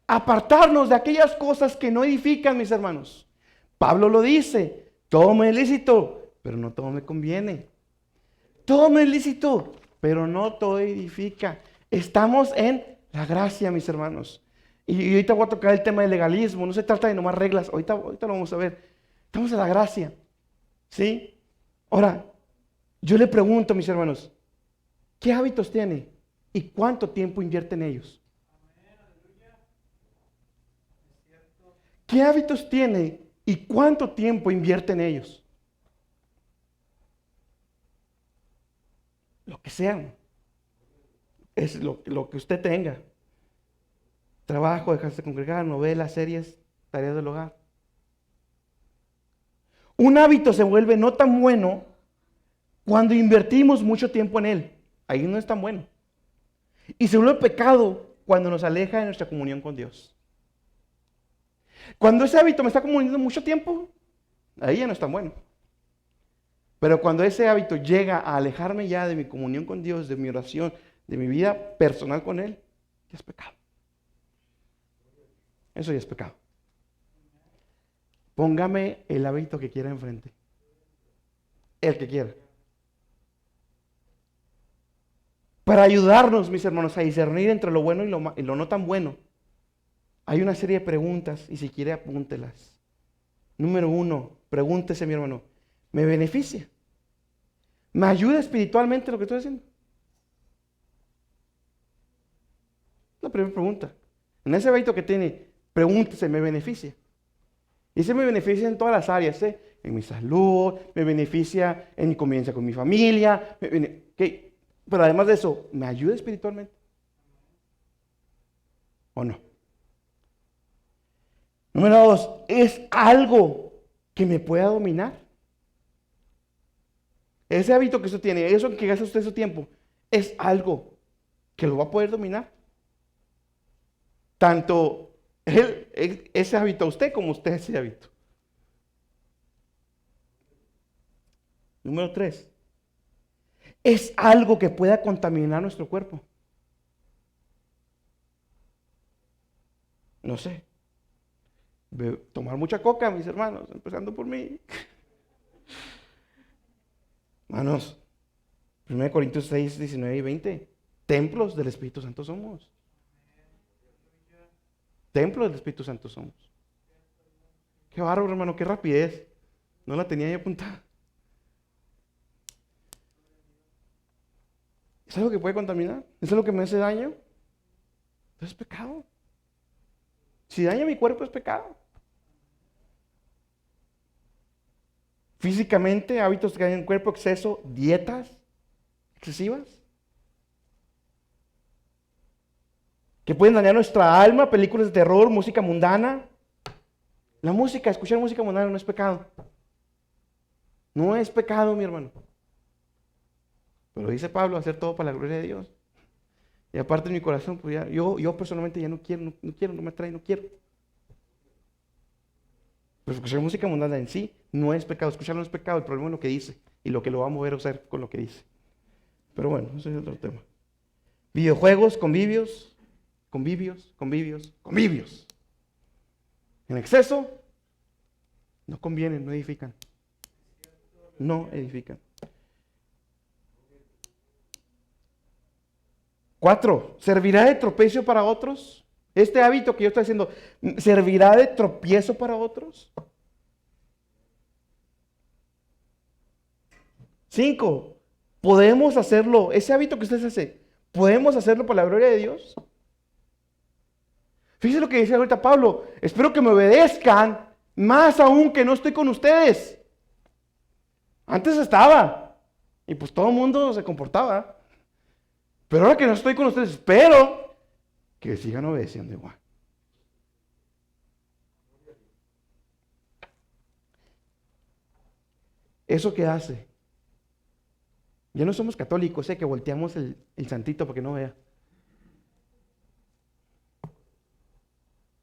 Speaker 1: Apartarnos de aquellas cosas que no edifican, mis hermanos. Pablo lo dice, todo me es lícito, pero no todo me conviene. Todo me es lícito, pero no todo edifica. Estamos en la gracia, mis hermanos. Y ahorita voy a tocar el tema del legalismo. No se trata de nomás reglas. Ahorita lo vamos a ver. Estamos en la gracia. ¿Sí? Ahora, yo le pregunto, mis hermanos, ¿qué hábitos tiene? ¿Y cuánto tiempo invierte en ellos? ¿Qué hábitos tiene? ¿Y cuánto tiempo invierte en ellos? Lo que sean. Es lo que usted tenga. Trabajo, dejarse de congregar, novelas, series, tareas del hogar. Un hábito se vuelve no tan bueno cuando invertimos mucho tiempo en él. Ahí no es tan bueno. Y se vuelve pecado cuando nos aleja de nuestra comunión con Dios. Cuando ese hábito me está comunicando mucho tiempo, ahí ya no es tan bueno. Pero cuando ese hábito llega a alejarme ya de mi comunión con Dios, de mi oración, de mi vida personal con Él, ya es pecado. Eso ya es pecado. Póngame el hábito que quiera enfrente. El que quiera. Para ayudarnos, mis hermanos, a discernir entre lo bueno y lo no tan bueno, hay una serie de preguntas y si quiere apúntelas. Número 1, pregúntese, mi hermano, ¿me beneficia? ¿Me ayuda espiritualmente lo que estoy haciendo? La primera pregunta. En ese hábito que tiene, pregúntese, ¿me beneficia? Y ese me beneficia en todas las áreas, ¿eh? En mi salud, me beneficia en mi convivencia con mi familia, pero además de eso, ¿me ayuda espiritualmente? ¿O no? Número 2, ¿es algo que me pueda dominar? Ese hábito que usted tiene, eso en que gasta usted su tiempo, ¿es algo que lo va a poder dominar? Tanto ese hábito a usted como usted ese hábito. Número 3, ¿es algo que pueda contaminar nuestro cuerpo? No sé. Tomar mucha coca, mis hermanos, empezando por mí. Hermanos, 1 Corintios 6, 19 y 20. Templos del Espíritu Santo somos. Templos del Espíritu Santo somos. Qué bárbaro, hermano, qué rapidez. No la tenía ahí apuntada. ¿Es algo que puede contaminar? ¿Es algo que me hace daño? Entonces es pecado. Si daña mi cuerpo es pecado. Físicamente, hábitos que dañan el cuerpo, exceso, dietas excesivas. Que pueden dañar nuestra alma, películas de terror, música mundana. La música, escuchar música mundana no es pecado. No es pecado, mi hermano. Pero dice Pablo, hacer todo para la gloria de Dios. Y aparte en mi corazón, pues ya, yo personalmente ya no quiero, no me atrae, no quiero. Pero escuchar música mundana en sí no es pecado. Escucharlo no es pecado, el problema es lo que dice y lo que lo va a mover a hacer con lo que dice. Pero bueno, ese es otro tema. Videojuegos, convivios. En exceso, no convienen, no edifican. No edifican. 4, ¿servirá de tropiezo para otros? Este hábito que yo estoy haciendo, ¿servirá de tropiezo para otros? 5, ¿podemos hacerlo? Ese hábito que usted hace, ¿podemos hacerlo por la gloria de Dios? Fíjense lo que dice ahorita Pablo, espero que me obedezcan, más aún que no estoy con ustedes. Antes estaba, Y pues todo el mundo se comportaba. Pero ahora que no estoy con ustedes, espero que sigan obedeciendo igual. ¿Eso qué hace? Ya no somos católicos, que volteamos el santito para que no vea.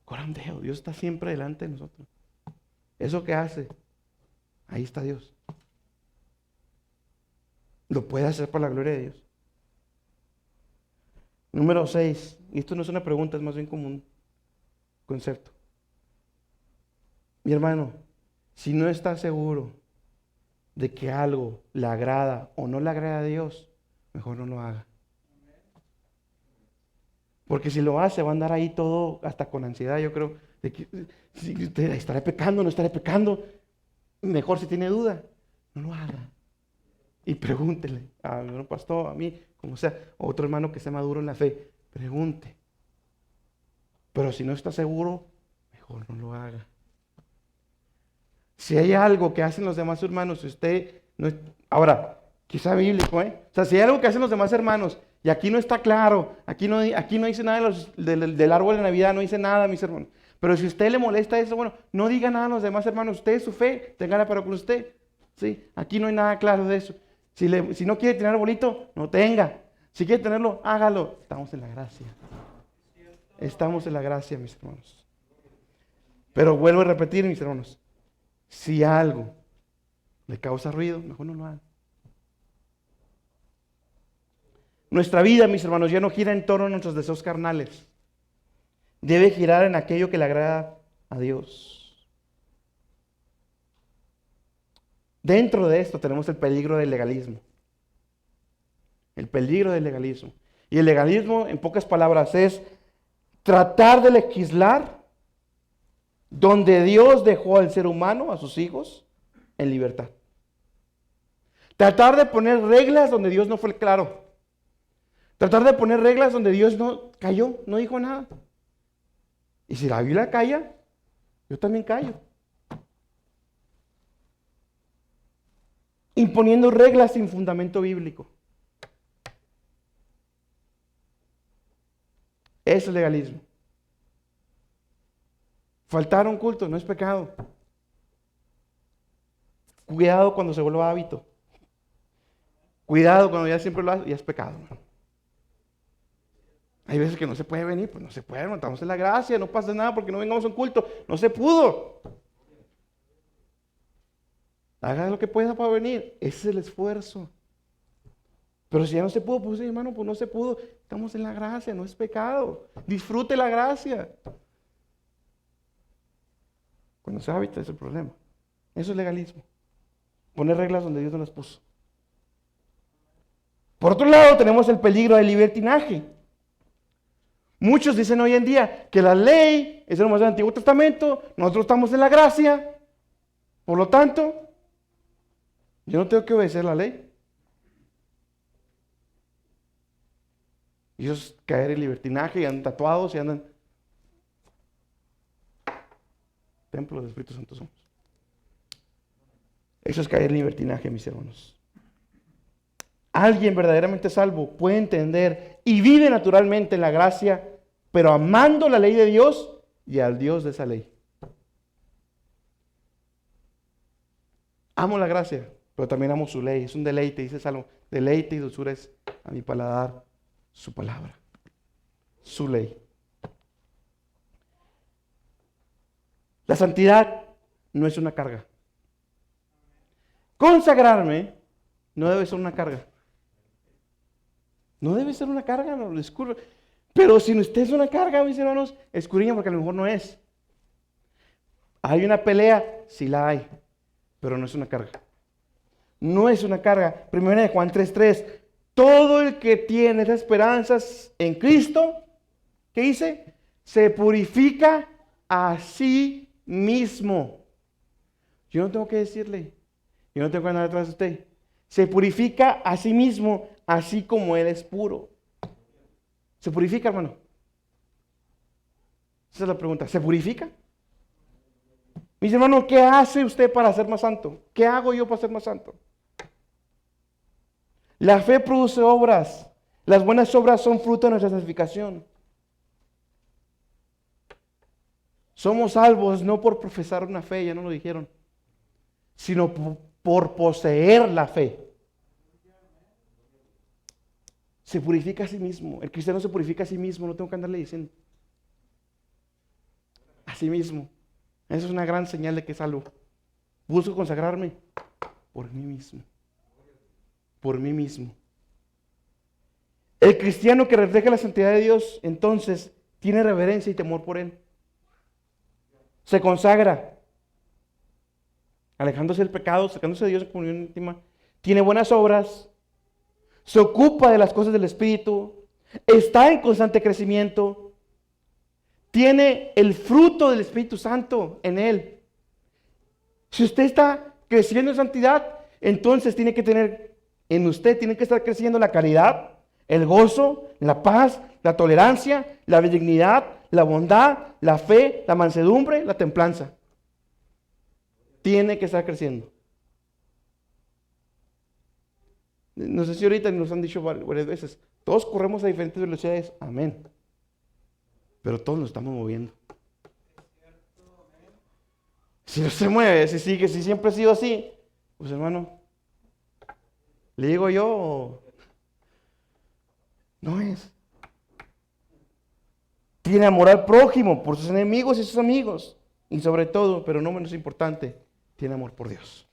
Speaker 1: Corandeo, Dios está siempre delante de nosotros. ¿Eso qué hace? Ahí está Dios. Lo puede hacer para la gloria de Dios. Número 6, y esto no es una pregunta, es más bien como un concepto. Mi hermano, si no está seguro de que algo le agrada o no le agrada a Dios, mejor no lo haga. Porque si lo hace, va a andar ahí todo, hasta con ansiedad, yo creo, de que si estaré pecando, no estaré pecando. Mejor si tiene duda, no lo haga. Y pregúntele a mi hermano pastor, a mí, como sea, o otro hermano que sea maduro en la fe, pregunte. Pero si no está seguro, mejor no lo haga. Si hay algo que hacen los demás hermanos, si usted no es... Ahora, quizá bíblico, ¿eh? O sea, si hay algo que hacen los demás hermanos y aquí no está claro, aquí no dice nada del árbol de Navidad, no dice nada, mis hermanos. Pero si a usted le molesta eso, bueno, no diga nada a los demás hermanos. Usted, su fe, téngala para con usted. ¿Sí? Aquí no hay nada claro de eso. Si no quiere tener arbolito, no tenga. Si quiere tenerlo, hágalo. Estamos en la gracia. Estamos en la gracia, mis hermanos. Pero vuelvo a repetir, mis hermanos. Si algo le causa ruido, mejor no lo haga. Nuestra vida, mis hermanos, ya no gira en torno a nuestros deseos carnales. Debe girar en aquello que le agrada a Dios. Dentro de esto tenemos el peligro del legalismo. El peligro del legalismo. Y el legalismo, en pocas palabras, es tratar de legislar donde Dios dejó al ser humano, a sus hijos, en libertad. Tratar de poner reglas donde Dios no fue claro. Tratar de poner reglas donde Dios no cayó, no dijo nada. Y si la Biblia calla, yo también callo. Imponiendo reglas sin fundamento bíblico. Eso es legalismo. Faltar a un culto no es pecado. Cuidado cuando se vuelva hábito. Cuidado cuando ya siempre lo hace, ya es pecado. Hay veces que no se puede venir, pues no se puede, no estamos en la gracia, no pasa nada porque no vengamos a un culto. No se pudo. Haga lo que pueda para venir. Ese es el esfuerzo. Pero si ya no se pudo, pues hermano, pues no se pudo. Estamos en la gracia, no es pecado. Disfrute la gracia. Cuando se hábito es el problema. Eso es legalismo. Poner reglas donde Dios no las puso. Por otro lado, tenemos el peligro del libertinaje. Muchos dicen hoy en día que la ley es el más del Antiguo Testamento, nosotros estamos en la gracia, por lo tanto, yo no tengo que obedecer la ley. Y eso es caer en libertinaje y andan tatuados y andan... Templo del Espíritu Santo somos. Eso es caer en libertinaje, mis hermanos. Alguien verdaderamente salvo puede entender y vive naturalmente en la gracia, pero amando la ley de Dios y al Dios de esa ley. Amo la gracia, pero también amo su ley. Es un deleite, dice Salmo. Deleite y dulzura es a mi paladar su palabra, su ley. La santidad no es una carga. Consagrarme no debe ser una carga. No debe ser una carga, no, disculpe. Pero si usted es una carga, mis hermanos, escudriñen porque a lo mejor no es. ¿Hay una pelea? Sí la hay, pero no es una carga. No es una carga. Primero de Juan 3:3. Todo el que tiene esas esperanzas en Cristo, ¿qué dice? Se purifica a sí mismo. Yo no tengo que decirle. Yo no tengo que andar detrás de usted. Se purifica a sí mismo, así como Él es puro. ¿Se purifica, hermano? Esa es la pregunta. ¿Se purifica? Mis hermanos, ¿qué hace usted para ser más santo? ¿Qué hago yo para ser más santo? La fe produce obras. Las buenas obras son fruto de nuestra santificación. Somos salvos no por profesar una fe, ya no lo dijeron, sino por poseer la fe. Se purifica a sí mismo. El cristiano se purifica a sí mismo, no tengo que andarle diciendo. A sí mismo. Eso es una gran señal de que es salvo. Busco consagrarme por mí mismo. Por mí mismo. El cristiano que refleja la santidad de Dios, entonces, tiene reverencia y temor por Él. Se consagra, alejándose del pecado, sacándose de Dios en comunión íntima. Tiene buenas obras. Se ocupa de las cosas del Espíritu. Está en constante crecimiento. Tiene el fruto del Espíritu Santo en Él. Si usted está creciendo en santidad, entonces tiene que tener en usted, tiene que estar creciendo la caridad, el gozo, la paz, la tolerancia, la benignidad, la bondad, la fe, la mansedumbre, la templanza. Tiene que estar creciendo. No sé si ahorita nos han dicho varias veces, todos corremos a diferentes velocidades, amén. Pero todos nos estamos moviendo. Si no se mueve, si sigue, si siempre ha sido así, pues hermano, le digo yo, no es. Tiene amor al prójimo, por sus enemigos y sus amigos. Y sobre todo, pero no menos importante, tiene amor por Dios.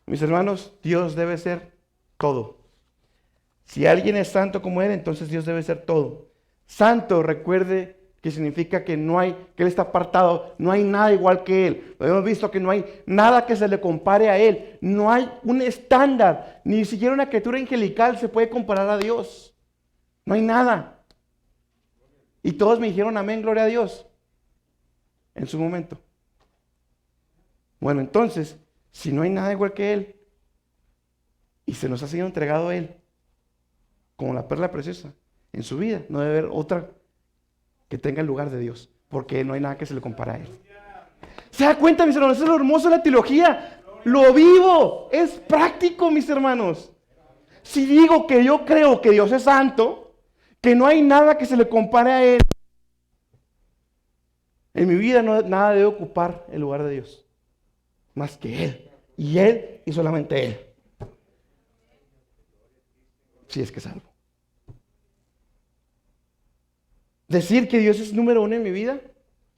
Speaker 1: Mis hermanos, Dios debe ser todo. Si alguien es santo como Él, entonces Dios debe ser todo. Santo, recuerde que significa que no hay, que Él está apartado, no hay nada igual que Él. Lo hemos visto que no hay nada que se le compare a Él. No hay un estándar, ni siquiera una criatura angelical se puede comparar a Dios. No hay nada. Y todos me dijeron amén, gloria a Dios, en su momento. Bueno, entonces, si no hay nada igual que Él, y se nos ha sido entregado a Él, como la perla preciosa, en su vida, no debe haber otra que tenga el lugar de Dios, porque no hay nada que se le compare a Él. ¿Se da cuenta, mis hermanos? Eso es lo hermoso de la teología. Lo vivo, es práctico, mis hermanos. Si digo que yo creo que Dios es santo, que no hay nada que se le compare a Él, en mi vida nada debe ocupar el lugar de Dios, más que Él, y solamente Él. Si es que salvo. Decir que Dios es número uno en mi vida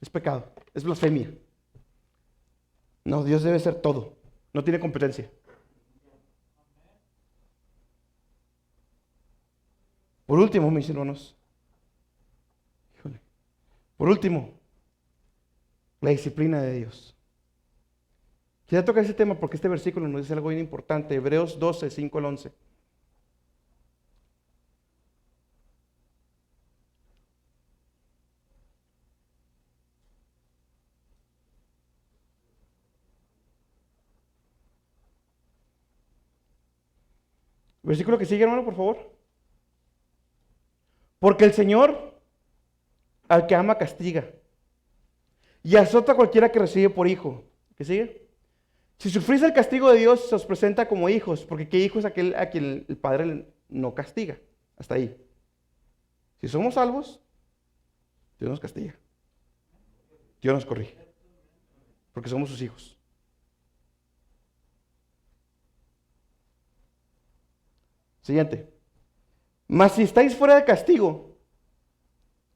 Speaker 1: es pecado, es blasfemia. No, Dios debe ser todo, no tiene competencia. Por último, mis hermanos, por último, la disciplina de Dios. Quería tocar ese tema porque este versículo nos dice algo bien importante, Hebreos 12, 5 al 11. Versículo que sigue, hermano, por favor. Porque el Señor al que ama castiga y azota a cualquiera que recibe por hijo. ¿Qué sigue? Si sufrís el castigo de Dios, se os presenta como hijos, porque ¿qué hijo es aquel a quien el Padre no castiga? Hasta ahí. Si somos salvos, Dios nos castiga. Dios nos corrige, porque somos sus hijos. Siguiente. Mas si estáis fuera de castigo,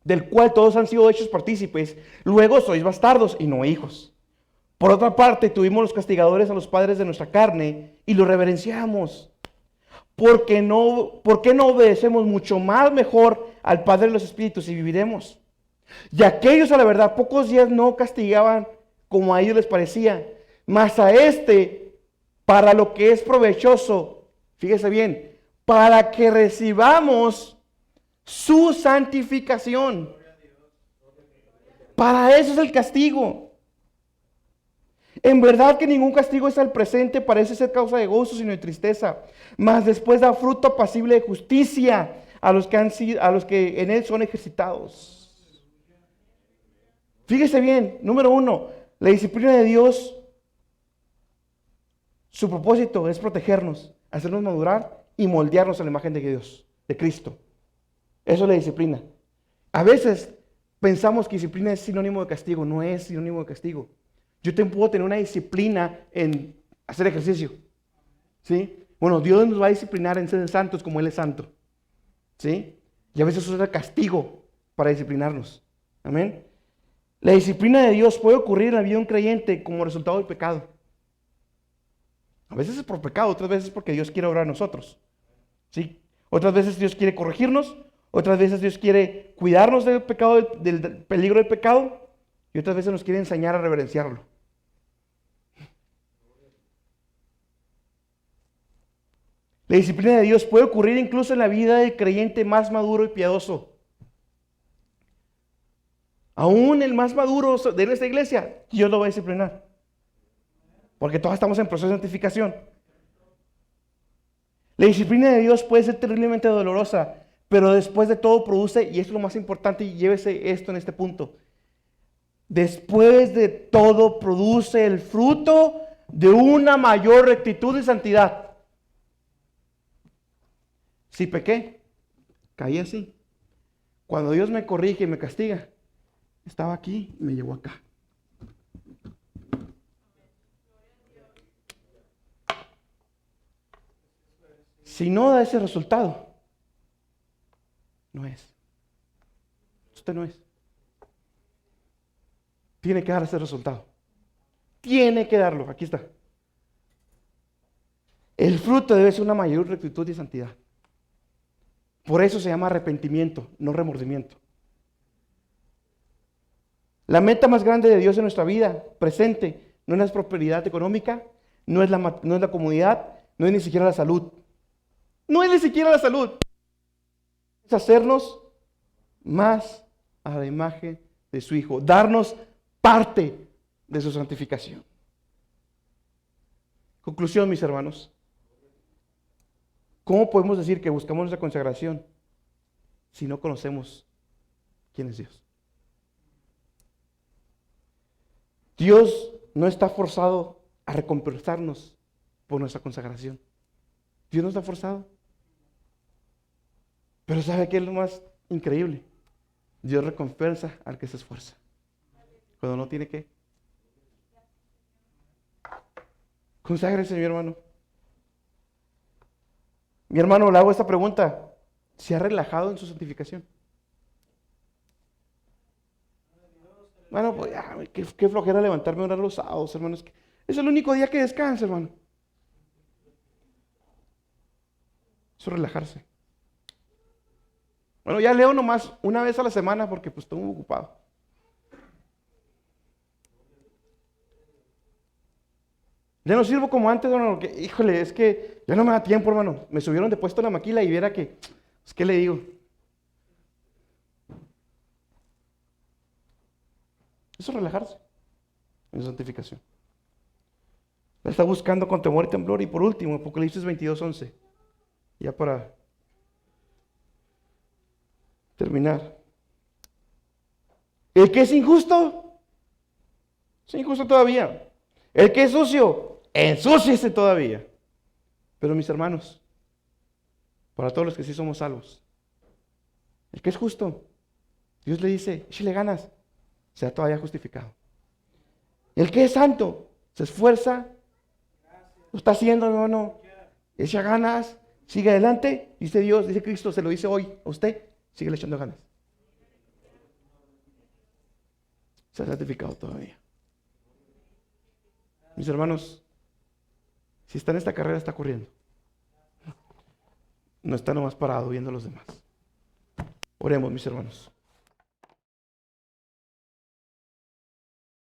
Speaker 1: del cual todos han sido hechos partícipes, luego sois bastardos y no hijos. Por otra parte, tuvimos los castigadores a los padres de nuestra carne y los reverenciamos. ¿Por qué no obedecemos mucho más mejor al Padre de los Espíritus y viviremos? Y aquellos, a la verdad, pocos días no castigaban como a ellos les parecía, mas a este, para lo que es provechoso, fíjese bien, para que recibamos su santificación. Para eso es el castigo. En verdad que ningún castigo es al presente, parece ser causa de gozo, sino de tristeza. Mas después da fruto apacible de justicia a los que en él son ejercitados. Fíjese bien, número 1, la disciplina de Dios Su propósito es protegernos, hacernos madurar y moldearnos a la imagen de Dios, de Cristo. Eso es la disciplina. A veces pensamos que disciplina es sinónimo de castigo. No es sinónimo de castigo. Yo también puedo tener una disciplina en hacer ejercicio. ¿Sí? Bueno, Dios nos va a disciplinar en ser santos como Él es santo. ¿Sí? Y a veces eso es el castigo para disciplinarnos. Amén. La disciplina de Dios puede ocurrir en la vida de un creyente como resultado del pecado. A veces es por pecado, otras veces es porque Dios quiere obrar a nosotros. ¿Sí? Otras veces Dios quiere corregirnos, otras veces Dios quiere cuidarnos del pecado, del peligro del pecado, y otras veces nos quiere enseñar a reverenciarlo. La disciplina de Dios puede ocurrir incluso en la vida del creyente más maduro y piadoso. Aún el más maduro de nuestra iglesia, Dios lo va a disciplinar. Porque todos estamos en proceso de santificación. La disciplina de Dios puede ser terriblemente dolorosa, pero después de todo produce, y es lo más importante, y llévese esto en este punto. Después de todo produce el fruto de una mayor rectitud y santidad. Si pequé, caí así. Cuando Dios me corrige y me castiga, estaba aquí y me llevó acá. Si no da ese resultado, no es. Usted no es. Tiene que dar ese resultado. Tiene que darlo. Aquí está. El fruto debe ser una mayor rectitud y santidad. Por eso se llama arrepentimiento, no remordimiento. La meta más grande de Dios en nuestra vida presente no es la prosperidad económica, no es la comodidad, no es ni siquiera la salud. No es ni siquiera la salud. Es hacernos más a la imagen de su Hijo, darnos parte de su santificación. Conclusión, mis hermanos. ¿Cómo podemos decir que buscamos nuestra consagración si no conocemos quién es Dios? Dios no está forzado a recompensarnos por nuestra consagración. Dios no está forzado. Pero ¿sabe qué es lo más increíble? Dios recompensa al que se esfuerza. Cuando no tiene que. Conságrese, mi hermano. Mi hermano, le hago esta pregunta. ¿Se ha relajado en su santificación? Bueno, pues ya, qué flojera levantarme a orar los sábados, hermanos. Es el único día que descansa, hermano. Eso es relajarse. Bueno, ya leo nomás una vez a la semana porque pues estoy muy ocupado. Ya no sirvo como antes, hermano, que, híjole, es que ya no me da tiempo, hermano. Me subieron de puesto en la maquila y viera que, pues, ¿qué le digo? Eso es relajarse en santificación. La está buscando con temor y temblor. Y por último, Apocalipsis 22:11. Ya para terminar. El que es injusto todavía. El que es sucio, ensúciese todavía. Pero mis hermanos, para todos los que sí somos salvos, el que es justo, Dios le dice, échale ganas, será todavía justificado. El que es santo, se esfuerza, lo está haciendo, hermano, echa ganas, sigue adelante, dice Dios, dice Cristo, se lo dice hoy a usted, sigue echando ganas. Se ha santificado todavía. Mis hermanos, si está en esta carrera, está corriendo. No está nomás parado viendo a los demás. Oremos, mis hermanos.